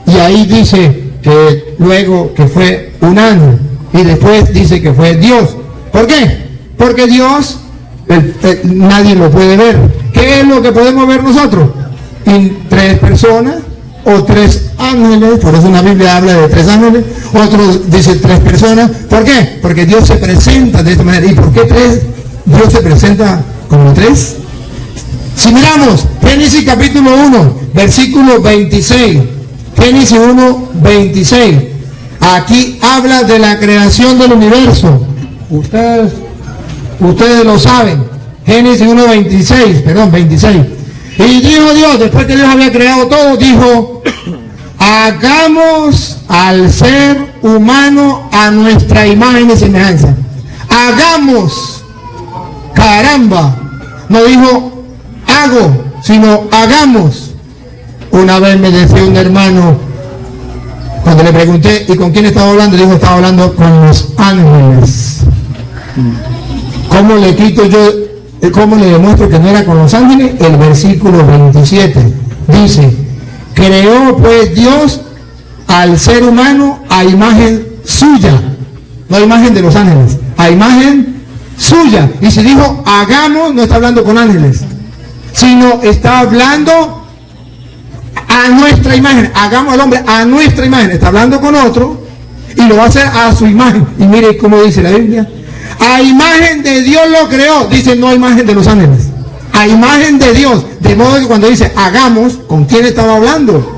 y ahí dice que luego que fue un ángel, y después dice que fue Dios. ¿Por qué? Porque Dios nadie lo puede ver. ¿Qué es lo que podemos ver nosotros? En 3 personas o 3 ángeles. Por eso en la Biblia habla de 3 ángeles, otros dice 3 personas. ¿Por qué? Porque Dios se presenta de esta manera. ¿Y por qué 3? Dios se presenta como 3. Si miramos Génesis capítulo 1, versículo 26, Génesis 1, 26, aquí habla de la creación del universo. Ustedes lo saben. Génesis 1, 26. Y dijo Dios, después que Dios había creado todo, dijo, hagamos al ser humano a nuestra imagen y semejanza. Hagamos, caramba, no dijo hago, sino hagamos. Una vez me decía un hermano, cuando le pregunté, ¿y con quién estaba hablando? Dijo, estaba hablando con los ángeles. ¿Cómo le quito yo, cómo le demuestro que no era con los ángeles? El versículo 27 dice, creó pues Dios al ser humano a imagen suya, no a imagen de los ángeles, a imagen suya. Y si dijo hagamos, no está hablando con ángeles, sino está hablando a nuestra imagen. Hagamos al hombre a nuestra imagen. Está hablando con otro y lo va a hacer a su imagen. Y mire cómo dice la Biblia, a imagen de Dios lo creó. Dice no a imagen de los ángeles, a imagen de Dios. De modo que cuando dice hagamos, ¿con quién estaba hablando?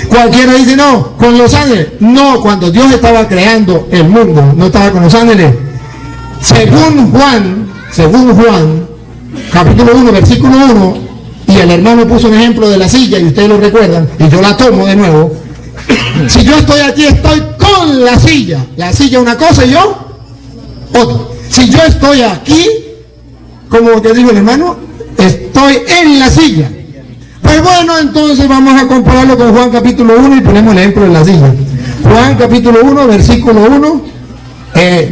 Cualquiera dice no, con los ángeles. No, cuando Dios estaba creando el mundo, no estaba con los ángeles. Según Juan capítulo 1, versículo 1, y el hermano puso un ejemplo de la silla, y ustedes lo recuerdan, y yo la tomo de nuevo. Si yo estoy aquí, estoy con la silla una cosa y yo otra. Si yo estoy aquí, como te dijo el hermano, estoy en la silla. Pues bueno, entonces vamos a compararlo con Juan capítulo 1 y ponemos el ejemplo de la silla. Juan capítulo 1, versículo 1,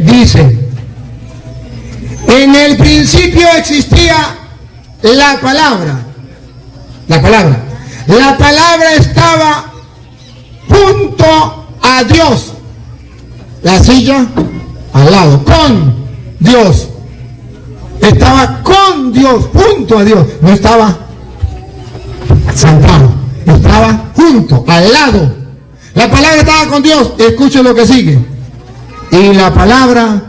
dice, en el principio existía la palabra. La palabra estaba junto a Dios. La silla al lado, con Dios. Estaba con Dios, junto a Dios. No estaba sentado, estaba junto, al lado. La palabra estaba con Dios. Escuchen lo que sigue. Y la palabra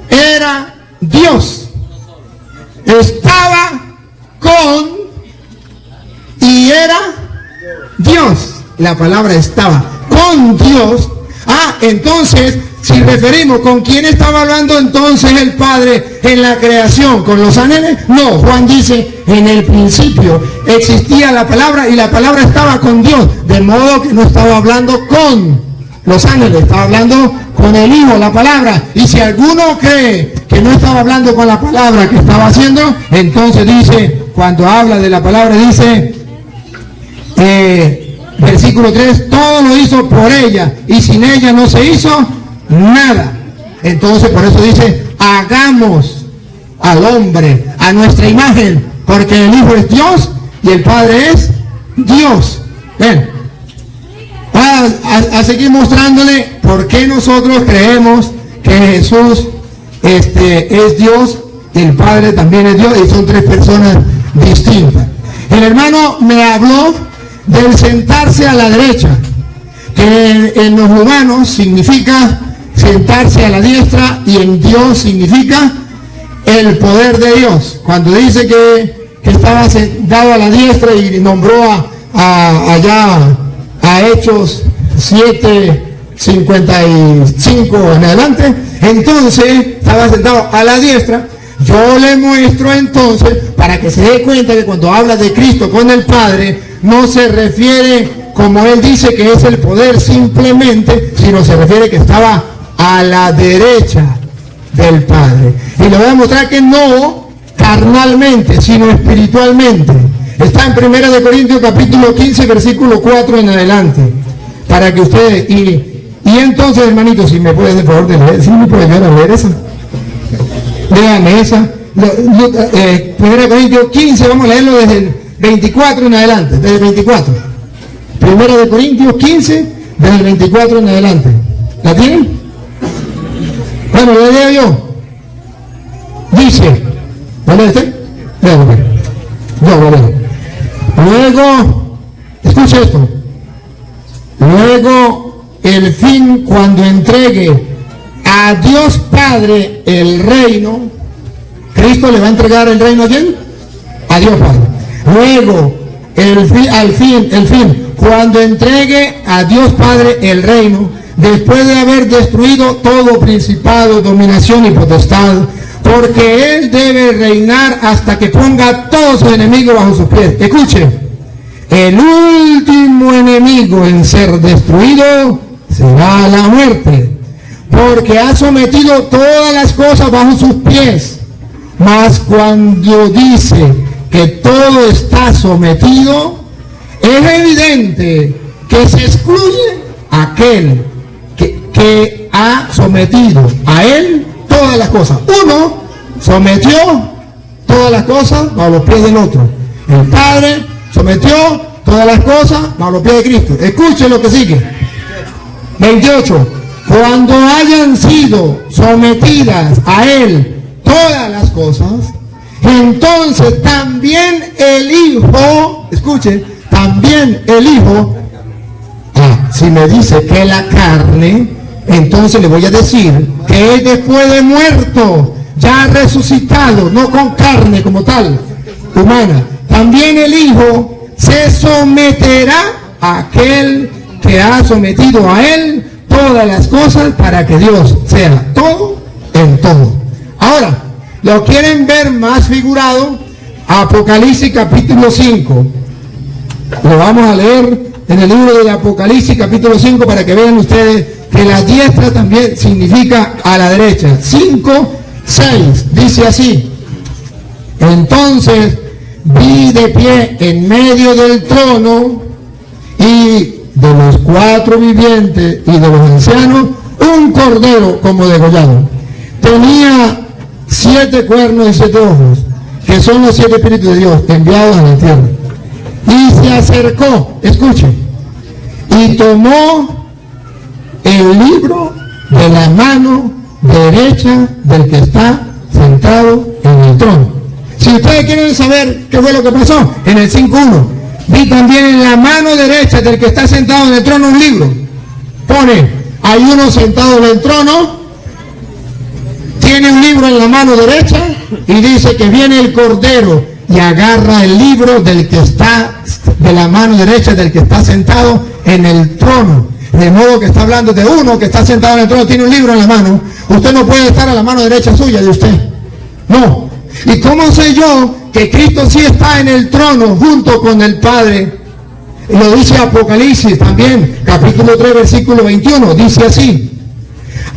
era Dios. Estaba con y era Dios. La palabra estaba con Dios. Entonces, si referimos con quién estaba hablando entonces el Padre en la creación, ¿con los ángeles? No, Juan dice, en el principio existía la palabra y la palabra estaba con Dios, de modo que no estaba hablando con los ángeles, estaba hablando con el Hijo, la palabra. Y si alguno cree que no estaba hablando con la palabra que estaba haciendo, entonces dice, cuando habla de la palabra, dice, versículo 3, todo lo hizo por ella y sin ella no se hizo nada. Entonces por eso dice, hagamos al hombre a nuestra imagen, porque el Hijo es Dios y el Padre es Dios. Ven, a seguir mostrándole por qué nosotros creemos que Jesús es Dios y el Padre también es Dios, y son tres personas distintas. El hermano me habló del sentarse a la derecha, que en los humanos significa sentarse a la diestra y en Dios significa el poder de Dios. Cuando dice que estaba sentado a la diestra y nombró allá a Hechos 7:55 en adelante, entonces estaba sentado a la diestra. Yo le muestro entonces, para que se dé cuenta que cuando habla de Cristo con el Padre, no se refiere, como él dice, que es el poder simplemente, sino se refiere que estaba a la derecha del Padre. Y le voy a mostrar que no carnalmente, sino espiritualmente. Está en 1 Corintios capítulo 15, versículo 4 en adelante, para que ustedes, y entonces, hermanito, si me pueden, por favor, de leer, si me pueden ayudar a leer esa. Léame esa. 1 Corintios 15, vamos a leerlo desde el 24 en adelante, desde el 24. 1 Corintios 15, desde el 24 en adelante. ¿La tienen? Bueno, lo leo yo. Dice, ¿lo lee usted? Léalo, yo lo leo. Luego, escucha esto. Luego, el fin, cuando entregue a Dios Padre el reino, Cristo le va a entregar el reino a quién? A Dios Padre. Luego, el fin, cuando entregue a Dios Padre el reino, después de haber destruido todo principado, dominación y potestad, porque Él debe reinar hasta que ponga a todos sus enemigos bajo sus pies. Escuche, el último enemigo en ser destruido será la muerte, porque ha sometido todas las cosas bajo sus pies. Mas cuando dice que todo está sometido, es evidente que se excluye aquel que ha sometido a Él todas las cosas. Uno sometió todas las cosas bajo los pies del otro. El Padre sometió todas las cosas bajo los pies de Cristo. Escuchen lo que sigue. 28. Cuando hayan sido sometidas a Él todas las cosas, entonces también el Hijo, escuchen, también el Hijo, si me dice que la carne, entonces le voy a decir que Él después de muerto, ya resucitado, no con carne como tal, humana, también el Hijo se someterá a aquel que ha sometido a Él todas las cosas, para que Dios sea todo en todo. Ahora, ¿lo quieren ver más figurado? Apocalipsis capítulo 5. Lo vamos a leer en el libro de Apocalipsis capítulo 5 para que vean ustedes que la diestra también significa a la derecha. 5, 6, dice así: entonces vi de pie en medio del trono y de los 4 vivientes y de los ancianos un cordero como degollado. Tenía 7 cuernos y 7 ojos, que son los 7 espíritus de Dios enviados a la tierra. Y se acercó, escuchen, y tomó el libro de la mano derecha del que está sentado en el trono. Si ustedes quieren saber qué fue lo que pasó, en el 5.1, vi también en la mano derecha del que está sentado en el trono un libro. Pone, hay uno sentado en el trono, tiene un libro en la mano derecha y dice que viene el cordero y agarra el libro del que está de la mano derecha del que está sentado en el trono. De modo que está hablando de uno que está sentado en el trono, tiene un libro en la mano. Usted no puede estar a la mano derecha suya de usted. No. ¿Y cómo sé yo que Cristo sí está en el trono junto con el Padre? Lo dice Apocalipsis también, capítulo 3, versículo 21. Dice así: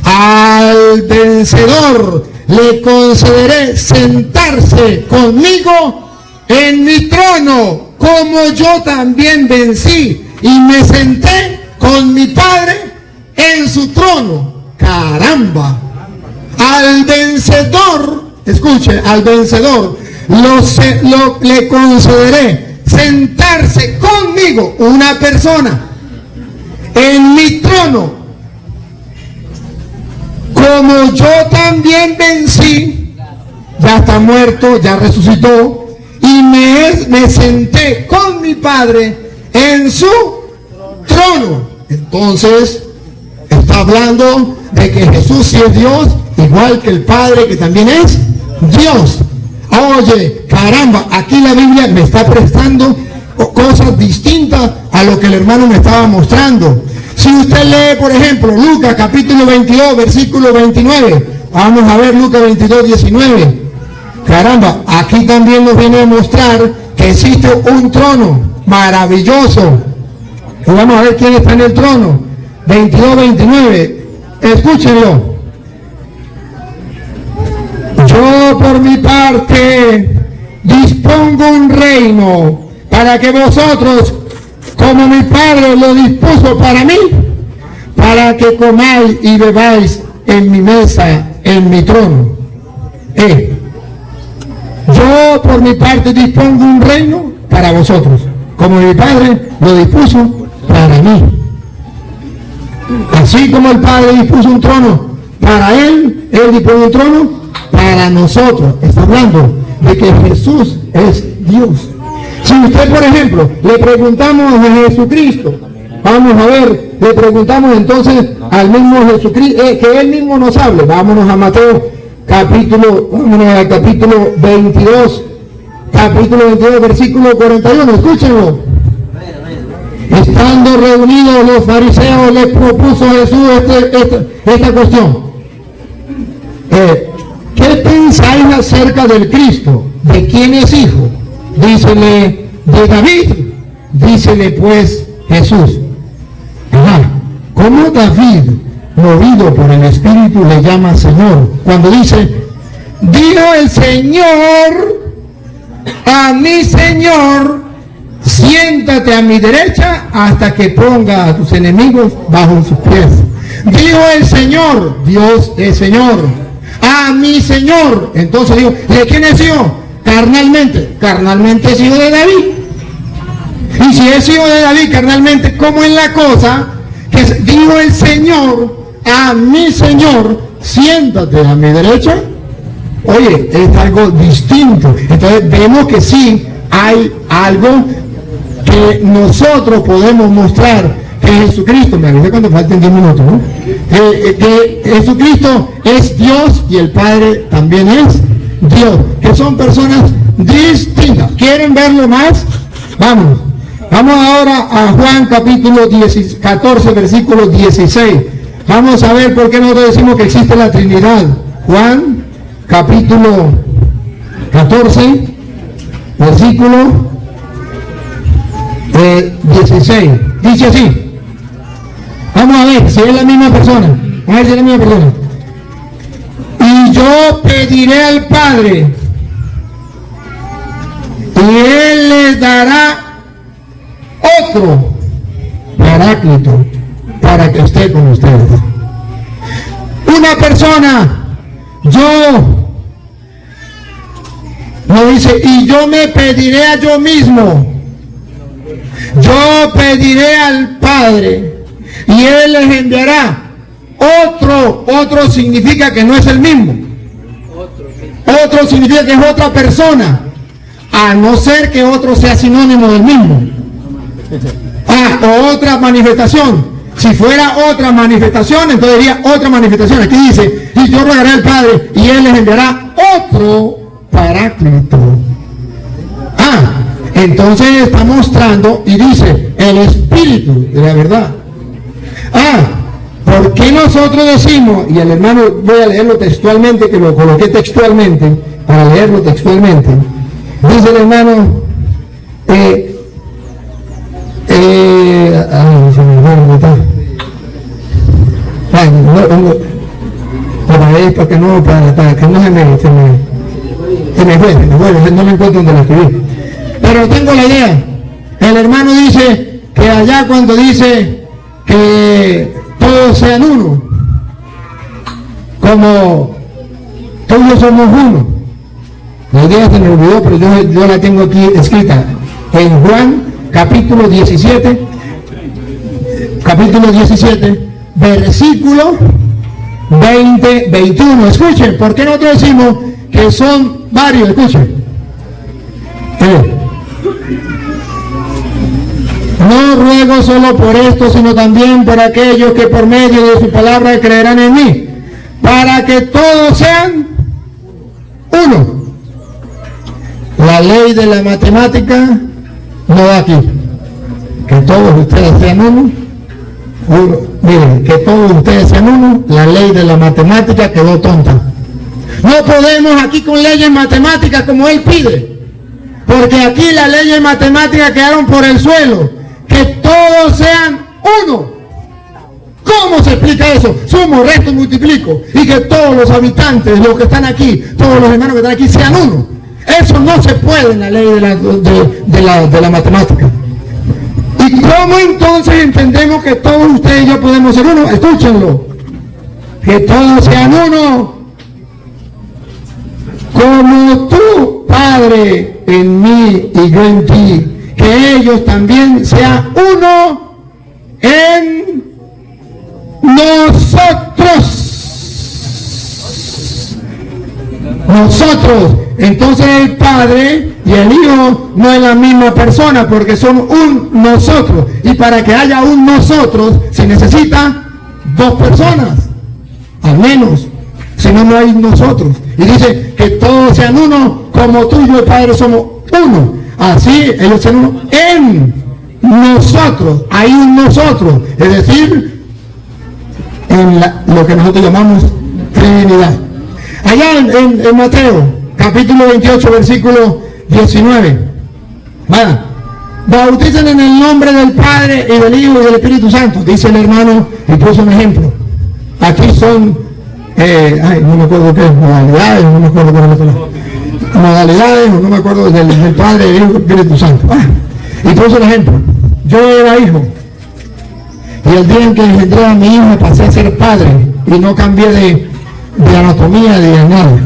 al vencedor le concederé sentarse conmigo en mi trono, como yo también vencí y me senté con mi Padre en su trono. ¡Caramba! Al vencedor, escuche, al vencedor le concederé sentarse conmigo, una persona, en mi trono, como yo también vencí, ya está muerto, ya resucitó, y me senté con mi Padre en su trono. Entonces está hablando de que Jesús sí es Dios, igual que el Padre, que también es Dios. Oye, caramba, aquí la Biblia me está prestando cosas distintas a lo que el hermano me estaba mostrando. Si usted lee, por ejemplo, Lucas capítulo 22, versículo 29, vamos a ver Lucas 22, 19. Caramba, aquí también nos viene a mostrar que existe un trono maravilloso. Y vamos a ver quién está en el trono. 22, 29. Escúchenlo. Yo por mi parte dispongo un reino para que vosotros, como mi Padre lo dispuso para mí, para que comáis y bebáis en mi mesa, en mi trono. Yo por mi parte dispongo un reino para vosotros, como mi Padre lo dispuso para mí. Así como el Padre dispuso un trono para Él, Él dispuso un trono para nosotros. Está hablando de que Jesús es Dios. Si usted, por ejemplo, le preguntamos a Jesucristo, vamos a ver, le preguntamos entonces al mismo Jesucristo, que Él mismo nos hable. Vámonos a Mateo capítulo 22, versículo 41, escúchenlo. Estando reunidos los fariseos, les propuso Jesús esta cuestión. ¿Qué ¿qué pensáis acerca del Cristo? ¿De quién es hijo? Dícele, de David. Dícele pues Jesús. ¿Cómo David, movido por el Espíritu, le llama Señor? Cuando dice, dijo el Señor a mi Señor, siéntate a mi derecha hasta que ponga a tus enemigos bajo sus pies. Dijo el Señor, Dios es Señor, a mi Señor. Entonces digo, ¿de quién es hijo? Carnalmente. Carnalmente es hijo de David. Y si es hijo de David carnalmente, ¿cómo es la cosa? Que dijo el Señor a mi Señor, siéntate a mi derecha. Oye, es algo distinto. Entonces vemos que sí hay algo que nosotros podemos mostrar, que Jesucristo, me avisé cuando falten 10 minutos, ¿no? Que Jesucristo es Dios y el Padre también es Dios, que son personas distintas. ¿Quieren verlo más? Vámonos. Vamos ahora a Juan capítulo 14, versículo 16. Vamos a ver por qué nosotros decimos que existe la Trinidad. Juan capítulo 14, versículo 16. Dice así. Vamos a ver si es la misma persona. Vamos a ver si es la misma persona. Y yo pediré al Padre, y Él les dará otro Paráclito para que esté con ustedes. Una persona, no dice, y yo me pediré a yo mismo. Yo pediré al Padre y Él les enviará otro. Otro significa que no es el mismo. Otro significa que es otra persona, a no ser que otro sea sinónimo del mismo. O otra manifestación. Si fuera otra manifestación, entonces diría otra manifestación. Aquí dice, y yo rogaré al Padre y Él les enviará otro Paráclito. Entonces está mostrando y dice, el Espíritu de la verdad. ¿Por qué nosotros decimos, y el hermano, voy a leerlo textualmente, que lo coloqué textualmente, para leerlo textualmente, dice el hermano, para que no se me fue, no me encuentro donde lo escribí. Pero tengo la idea. El hermano dice que allá cuando dice que todos sean uno, como todos somos uno. La idea se me olvidó, pero yo la tengo aquí escrita en Juan capítulo 17, versículo 20, 21. Escuchen, ¿por qué nosotros decimos que son varios? Escuchen. No ruego solo por esto, sino también por aquellos que por medio de su palabra creerán en mí, para que todos sean uno. La ley de la matemática no da aquí. Que todos ustedes sean uno. Miren, que todos ustedes sean uno. La ley de la matemática quedó tonta. No podemos aquí con leyes matemáticas como él pide, porque aquí las leyes matemáticas quedaron por el suelo. Que todos sean uno. ¿Cómo se explica eso? Sumo, resto, multiplico, y que todos los habitantes, los que están aquí, todos los hermanos que están aquí, sean uno. Eso no se puede en la ley de la matemática. ¿Y cómo entonces entendemos que todos ustedes y yo podemos ser uno? Escúchenlo. Que todos sean uno. Como tú, Padre, en mí y yo en ti, que ellos también sean uno en nosotros. Entonces el Padre y el Hijo no es la misma persona, porque son un nosotros. Y para que haya un nosotros se necesita dos personas, al menos. Si no, no hay nosotros. Y dice que todos sean uno, como tú y yo, Padre, somos uno. Así ellos sean uno en nosotros. Hay un nosotros, es decir, en lo que nosotros llamamos Trinidad. Allá en Mateo, capítulo 28, versículo 19. Vaya, bauticen en el nombre del Padre y del Hijo y del Espíritu Santo, dice el hermano y puso un ejemplo. Aquí son, no me acuerdo qué, modalidades, no me acuerdo cuál es modalidades, no me acuerdo del Padre, del Hijo y del Espíritu Santo. Y puso el ejemplo. Yo era hijo, y el día en que engendré a mi hijo pasé a ser padre, y no cambié de anatomía, de nada.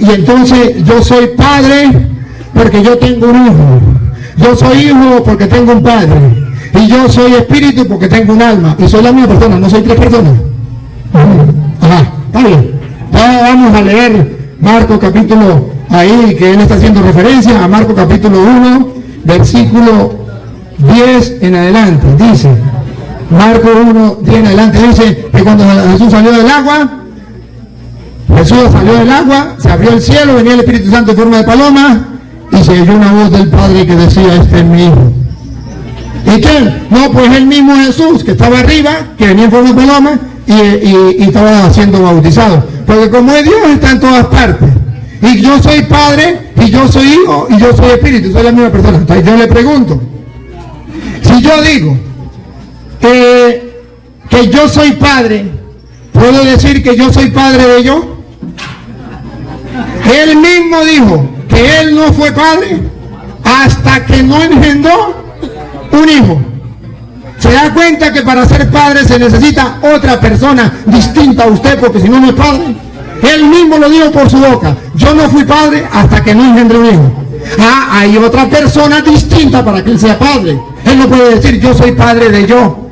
Y entonces yo soy padre porque yo tengo un hijo, yo soy hijo porque tengo un padre, y yo soy espíritu porque tengo un alma, y soy la misma persona, no soy tres personas. Ajá, está bien. Ya vamos a leer Marcos capítulo, ahí que él está haciendo referencia a Marcos capítulo 1, versículo 10 en adelante. Dice, Marcos 1, 10 en adelante, dice que cuando Jesús salió del agua, se abrió el cielo, venía el Espíritu Santo en forma de paloma, y se oyó una voz del Padre que decía, este es mi hijo. ¿Y quién? No, pues el mismo Jesús, que estaba arriba, que venía en forma de paloma, y estaba siendo bautizado. Porque como es Dios, está en todas partes. Y yo soy Padre, y yo soy Hijo, y yo soy Espíritu, soy la misma persona. Entonces yo le pregunto, si yo digo que yo soy Padre, ¿puedo decir que yo soy Padre de yo? Él mismo dijo que él no fue padre hasta que no engendró un hijo. ¿Se da cuenta que para ser padre se necesita otra persona distinta a usted, porque si no, no es padre? Él mismo lo dijo por su boca. Yo no fui padre hasta que no engendré un hijo. Hay otra persona distinta para que él sea padre. Él no puede decir yo soy padre de yo.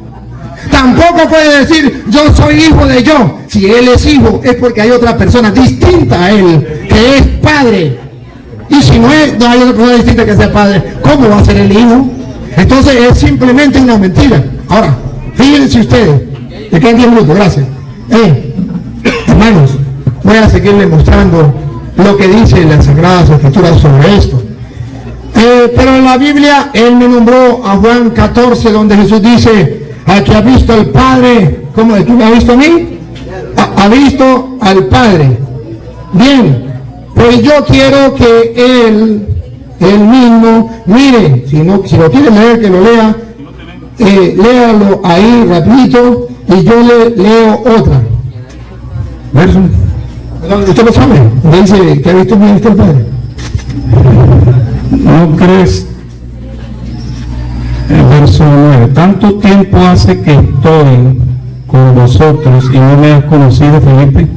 Tampoco puede decir yo soy hijo de yo. Si él es hijo es porque hay otra persona distinta a él que es padre. Y si no hay otra persona distinta que sea padre, ¿cómo va a ser el hijo? Entonces es simplemente una mentira. Ahora, fíjense ustedes. Me quedan 10 minutos, gracias. Hermanos, voy a seguirle mostrando lo que dice las Sagradas Escrituras sobre esto. Pero en la Biblia, él me nombró a Juan 14, donde Jesús dice, al que ha visto al Padre, ¿cómo? ¿El que me ha visto a mí? Ha visto al Padre. Bien, pues yo quiero que él mismo, mire, si lo quiere leer, que lo lea, léalo ahí rapidito, y yo le leo otra. Verso. ¿Usted lo sabe? Dice que ha visto bien el Padre. ¿No crees? El verso 9. Tanto tiempo hace que estoy con vosotros y no me has conocido, Felipe.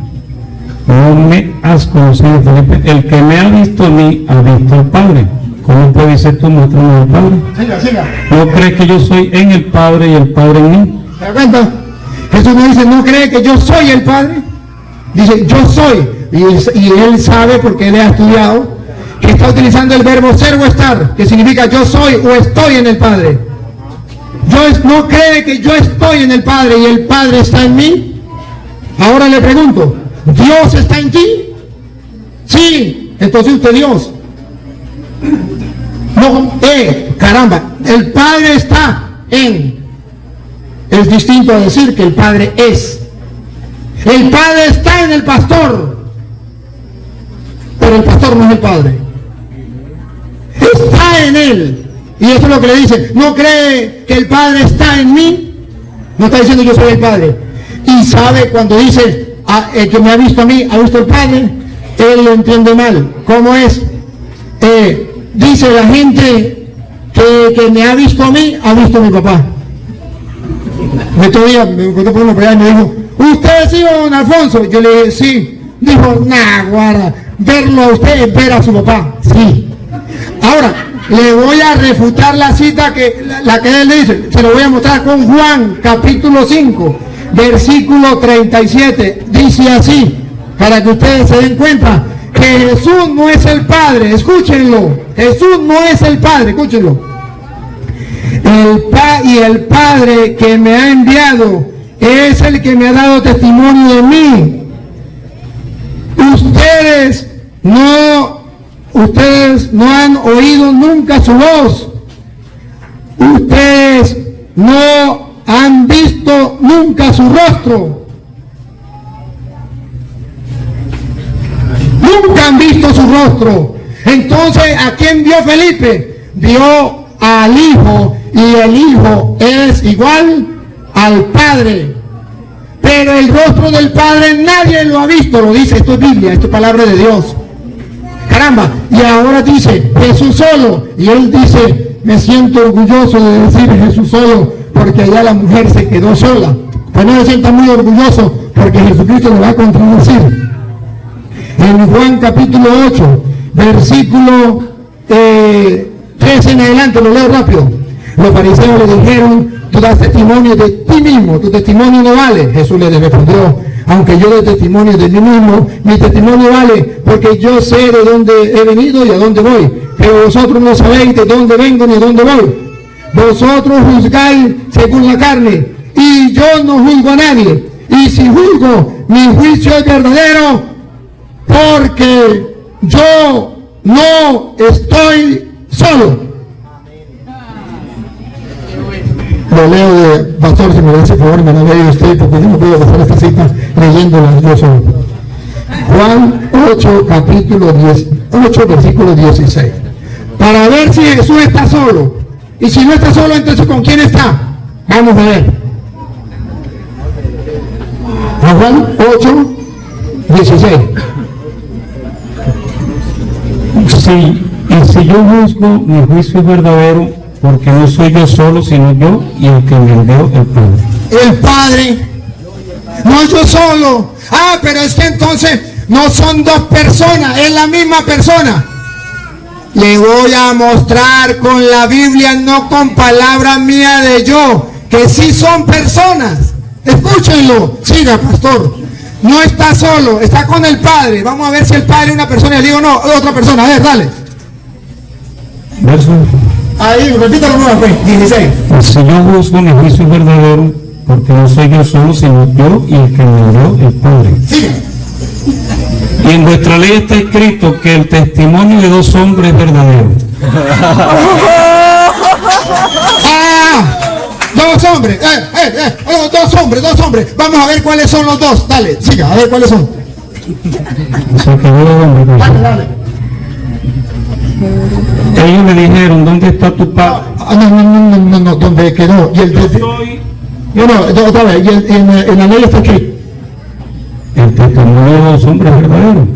No me has conocido, Felipe. El que me ha visto a mí ha visto al Padre. ¿Cómo puede ser tú mostrando al Padre? Siga. ¿No crees que yo soy en el Padre y el Padre en mí? ¿Se da cuenta? Jesús no dice, ¿no cree que yo soy el Padre? Dice, yo soy. Y él sabe, porque él ha estudiado, que está utilizando el verbo ser o estar, que significa yo soy o estoy en el Padre. ¿No cree que yo estoy en el Padre y el Padre está en mí? Ahora le pregunto, ¿Dios está en ti? Sí, entonces usted Dios. No, caramba, el Padre está en. Es distinto a decir que el Padre es. El Padre está en el pastor, pero el pastor no es el Padre. Está en él. Y eso es lo que le dice. ¿No cree que el Padre está en mí? No está diciendo yo soy el Padre. Y sabe cuando dice el que me ha visto a mí, ha visto al Padre, él lo entiende mal. ¿Cómo es? Dice la gente que me ha visto a mí, ha visto a mi papá. Me encontré por uno por allá y me dijo, ¿usted es hijo de don Alfonso? Yo le dije, sí. Dijo, nah, guarda, verlo a usted es ver a su papá. Sí. Ahora, le voy a refutar la cita la que él dice. Se lo voy a mostrar con Juan, capítulo 5, versículo 37. Dice así, para que ustedes se den cuenta que Jesús no es el Padre. Escúchenlo. Jesús no es el Padre. Escúchenlo. El Padre que me ha enviado es el que me ha dado testimonio de mí. Ustedes no han oído nunca su voz. Ustedes no han visto nunca su rostro. rostro. Entonces, ¿a quién vio Felipe? Vio al Hijo, y el Hijo es igual al Padre. Pero el rostro del Padre nadie lo ha visto, lo dice, esto es Biblia, esto es palabra de Dios. Caramba, y ahora dice Jesús solo, y él dice, me siento orgulloso de decir Jesús solo, porque allá la mujer se quedó sola. Pues no se sienta muy orgulloso, porque Jesucristo le va a contradecir. En Juan capítulo 8, versículo 13 en adelante, lo leo rápido. Los fariseos le dijeron, tú das testimonio de ti mismo, tu testimonio no vale. Jesús le respondió, aunque yo dé testimonio de mí mismo, mi testimonio vale, porque yo sé de dónde he venido y a dónde voy, pero vosotros no sabéis de dónde vengo ni a dónde voy. Vosotros juzgáis según la carne, y yo no juzgo a nadie, y si juzgo, mi juicio es verdadero, porque yo no estoy solo. Lo leo de pastor, si me da ese favor, me la leo usted, porque yo no puedo pasar esta cita leyéndola yo solo. Juan 8, capítulo 8, versículo 16. Para ver si Jesús está solo. Y si no está solo, entonces ¿con quién está? Vamos a ver. Juan 8, 16. Sí, y si yo juzgo, mi juicio es verdadero, porque no soy yo solo, sino yo y el que me envió, el Padre. El Padre, no yo solo. Ah, pero es que entonces no son dos personas, es la misma persona. Le voy a mostrar con la Biblia, no con palabras mías de yo, que sí son personas. Escúchenlo, siga, pastor. No está solo, está con el Padre. Vamos a ver si el Padre es una persona. Le digo, no, es otra persona. A ver, dale. Verso. Ahí, repítalo nuevas, pues, 16. Si yo juzgo, mi juicio es verdadero, porque no soy yo solo, sino yo y el que me envió, el Padre. Siga. Y en vuestra ley está escrito que el testimonio de dos hombres es verdadero. Dos hombres, dos hombres. Vamos a ver cuáles son los dos. Dale, siga, a ver cuáles son. Dale. Ellos le dijeron, ¿dónde está tu padre? No, ¿dónde quedó? Y otra vez, y en la ley está aquí. El testimonio de dos hombres es verdadero.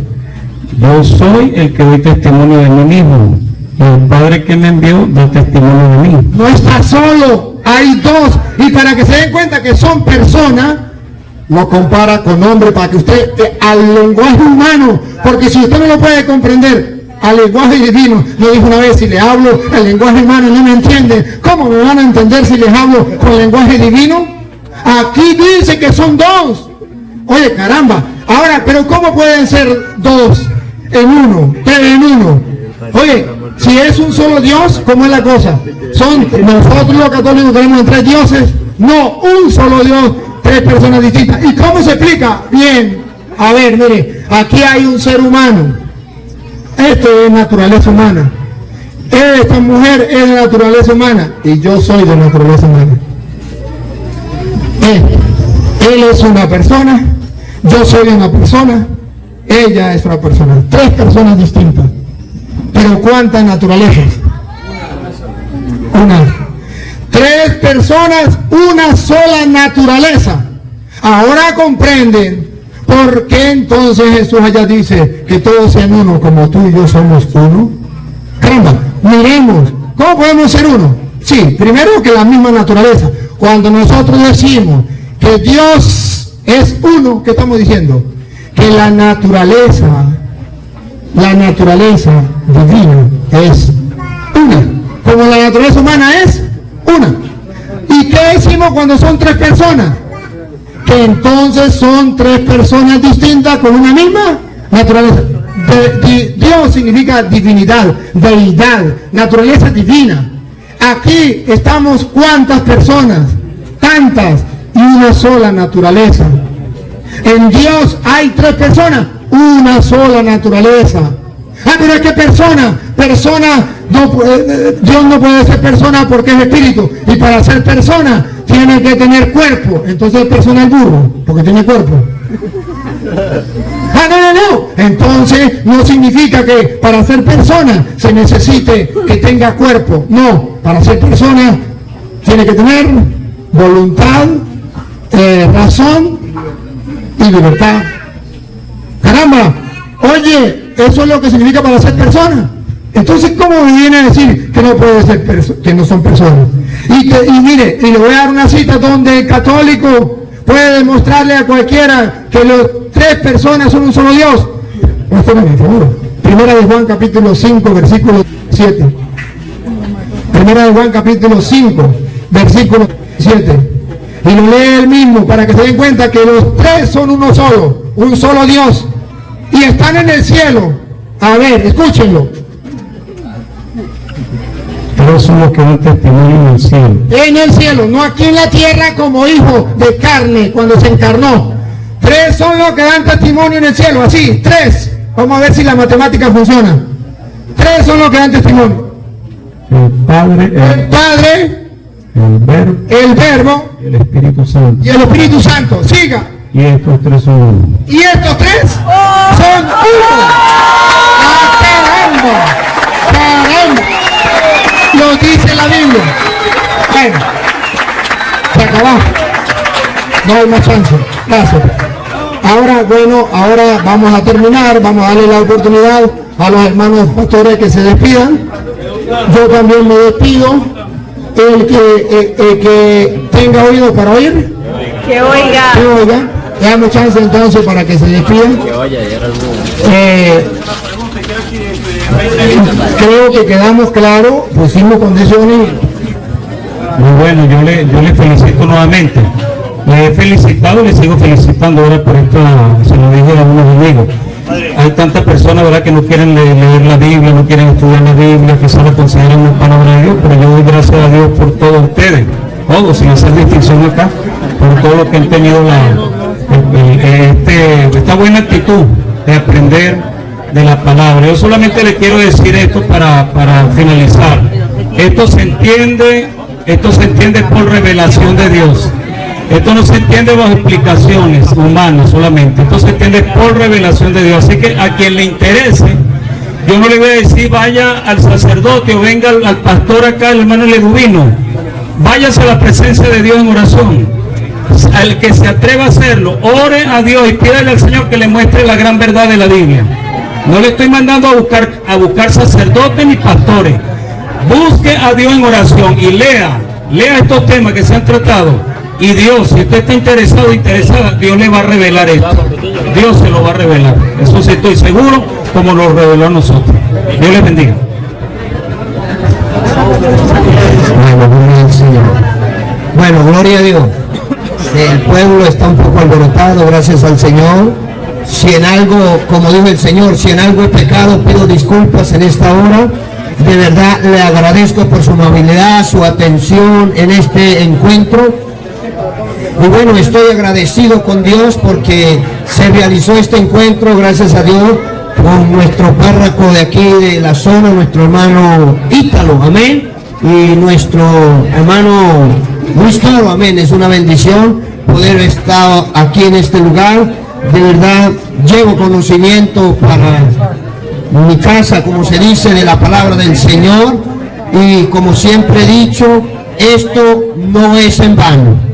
Yo soy el que doy testimonio de mí mismo, y el Padre que me envió da testimonio de mí. No está solo, hay dos. Y para que se den cuenta que son personas, lo compara con hombre, para que usted, al lenguaje humano, porque si usted no lo puede comprender, al lenguaje divino, lo dijo una vez, si le hablo al lenguaje humano no me entienden, ¿cómo me van a entender si les hablo con lenguaje divino? Aquí dice que son dos. Oye, caramba, ahora, pero ¿cómo pueden ser dos en uno, tres en uno? Oye, si es un solo Dios, ¿cómo es la cosa? ¿Son nosotros los católicos tenemos tres dioses? No, un solo Dios, tres personas distintas. ¿Y cómo se explica? Bien, a ver, mire, aquí hay un ser humano. Esto es naturaleza humana. Esta mujer es de naturaleza humana y yo soy de naturaleza humana. Él es una persona, yo soy una persona, ella es una persona. Tres personas distintas. Pero ¿cuántas naturalezas? Una. Tres personas, una sola naturaleza. Ahora comprenden por qué entonces Jesús allá dice que todos sean uno, como tú y yo somos uno. Caramba, miremos, ¿cómo podemos ser uno? Sí, primero que la misma naturaleza. Cuando nosotros decimos que Dios es uno, ¿qué estamos diciendo? Que la naturaleza divina es una, como la naturaleza humana es una. ¿Y qué decimos cuando son tres personas? Que entonces son tres personas distintas con una misma naturaleza. Dios significa divinidad, deidad, naturaleza divina. Aquí estamos ¿cuántas personas? Tantas, y una sola naturaleza. En Dios hay tres personas, una sola naturaleza. Ah, pero es que persona, Dios no puede ser persona porque es espíritu, y para ser persona tiene que tener cuerpo. Entonces persona es burro, porque tiene cuerpo. Ah, no, entonces no significa que para ser persona se necesite que tenga cuerpo. No, para ser persona tiene que tener voluntad, razón y libertad. Caramba, oye, eso es lo que significa para ser persona. Entonces, ¿cómo me viene a decir que no puede ser que no son personas? Y mire, y le voy a dar una cita donde el católico puede demostrarle a cualquiera que las tres personas son un solo Dios. Muéstrame, por favor. Primera de Juan capítulo 5, versículo 7. Primera de Juan capítulo 5, versículo 7. Y lo lee él mismo para que se den cuenta que los tres son uno solo, un solo Dios. Y están en el cielo. A ver, escúchenlo. Tres son los que dan testimonio en el cielo. En el cielo, no aquí en la tierra como hijo de carne cuando se encarnó. Tres son los que dan testimonio en el cielo, así, tres. Vamos a ver si la matemática funciona. Tres son los que dan testimonio. El Padre, el Verbo y el Espíritu Santo. Y el Espíritu Santo. Siga. Y estos tres son uno. Y estos tres son uno. ¡Ah, caramba! ¡Caramba! Lo dice la Biblia. Bueno, se acabó. No hay más chance. Gracias. Ahora, bueno, ahora vamos a terminar. Vamos a darle la oportunidad a los hermanos pastores que se despidan. Yo también me despido. El que tenga oído para oír, que oiga. Que oiga. Dame chance entonces para que se despidan. Creo que quedamos claros, pusimos condiciones. Muy bueno, yo le felicito nuevamente. Le he felicitado y le sigo felicitando ahora por esto, se lo dije a algunos amigos. Hay tantas personas, ¿verdad?, que no quieren leer la Biblia, no quieren estudiar la Biblia, que solo consideran la palabra de Dios, pero yo doy gracias a Dios por todos ustedes, todos, sin hacer distinción acá, por todo lo que han tenido esta buena actitud de aprender de la palabra. Yo solamente le quiero decir esto para finalizar. Esto se entiende por revelación de Dios. Esto no se entiende bajo explicaciones humanas solamente. Esto se entiende por revelación de Dios. Así que a quien le interese, yo no le voy a decir vaya al sacerdote o venga al pastor acá, el hermano Leduvino. Váyase a la presencia de Dios en oración. Al que se atreva a hacerlo, ore a Dios y pídale al Señor que le muestre la gran verdad de la Biblia. No le estoy mandando a buscar sacerdotes ni pastores. Busque a Dios en oración y lea estos temas que se han tratado. Y Dios, si usted está interesado o interesada, Dios le va a revelar esto. Dios se lo va a revelar. Eso sí estoy seguro, como lo reveló a nosotros. Dios les bendiga. Bueno, gloria a Dios. El pueblo está un poco alborotado, gracias al Señor. Si en algo, como dijo el Señor, si en algo he pecado, pido disculpas en esta hora. De verdad le agradezco por su amabilidad, su atención en este encuentro. Y bueno, estoy agradecido con Dios porque se realizó este encuentro, gracias a Dios, con nuestro párroco de aquí de la zona, nuestro hermano Ítalo, amén, y nuestro hermano Luis Toro, amén. Es una bendición poder estar aquí en este lugar. De verdad, llevo conocimiento para mi casa, como se dice, de la palabra del Señor, y como siempre he dicho, esto no es en vano.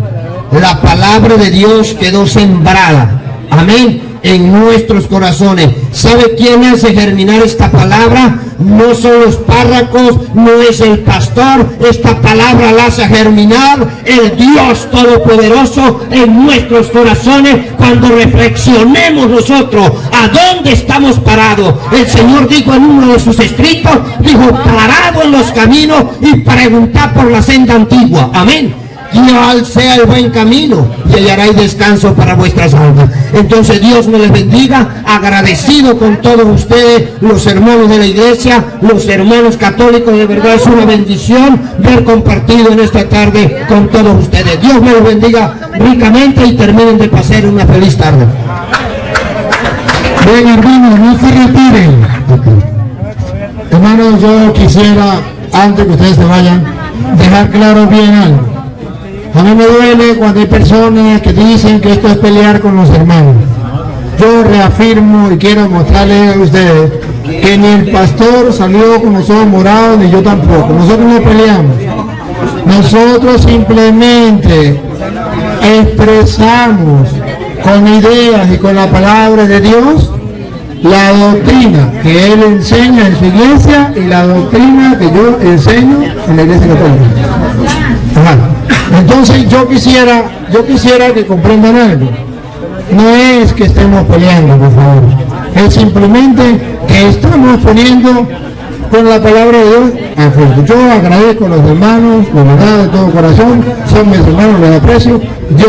La palabra de Dios quedó sembrada, amén, en nuestros corazones. ¿Sabe quién hace germinar esta palabra? No son los párrocos, no es el pastor. Esta palabra la hace germinar el Dios Todopoderoso en nuestros corazones cuando reflexionemos nosotros a dónde estamos parados. El Señor dijo en uno de sus escritos, dijo, parado en los caminos y preguntad por la senda antigua, amén. Cuál sea el buen camino y hallaréis descanso para vuestras almas. Entonces Dios me les bendiga, agradecido con todos ustedes, los hermanos de la iglesia, los hermanos católicos. De verdad es una bendición ver compartido en esta tarde con todos ustedes. Dios me los bendiga ricamente y terminen de pasar una feliz tarde. Bien, hermanos, no se retiren. Hermanos, yo quisiera, antes que ustedes se vayan, dejar claro bien algo. A mí me duele cuando hay personas que dicen que esto es pelear con los hermanos. yo reafirmo y quiero mostrarles a ustedes que ni el pastor salió con los ojos morados, ni yo tampoco. Nosotros no peleamos. Nosotros simplemente expresamos con ideas y con la palabra de Dios la doctrina que Él enseña en su iglesia y la doctrina que yo enseño en la iglesia católica. Ajá. Entonces yo quisiera que comprendan algo. No es que estemos peleando, por favor. Es simplemente que estamos poniendo con la palabra de Dios a fuego. Yo agradezco a los hermanos, de verdad, de todo corazón, son mis hermanos, les aprecio. Dios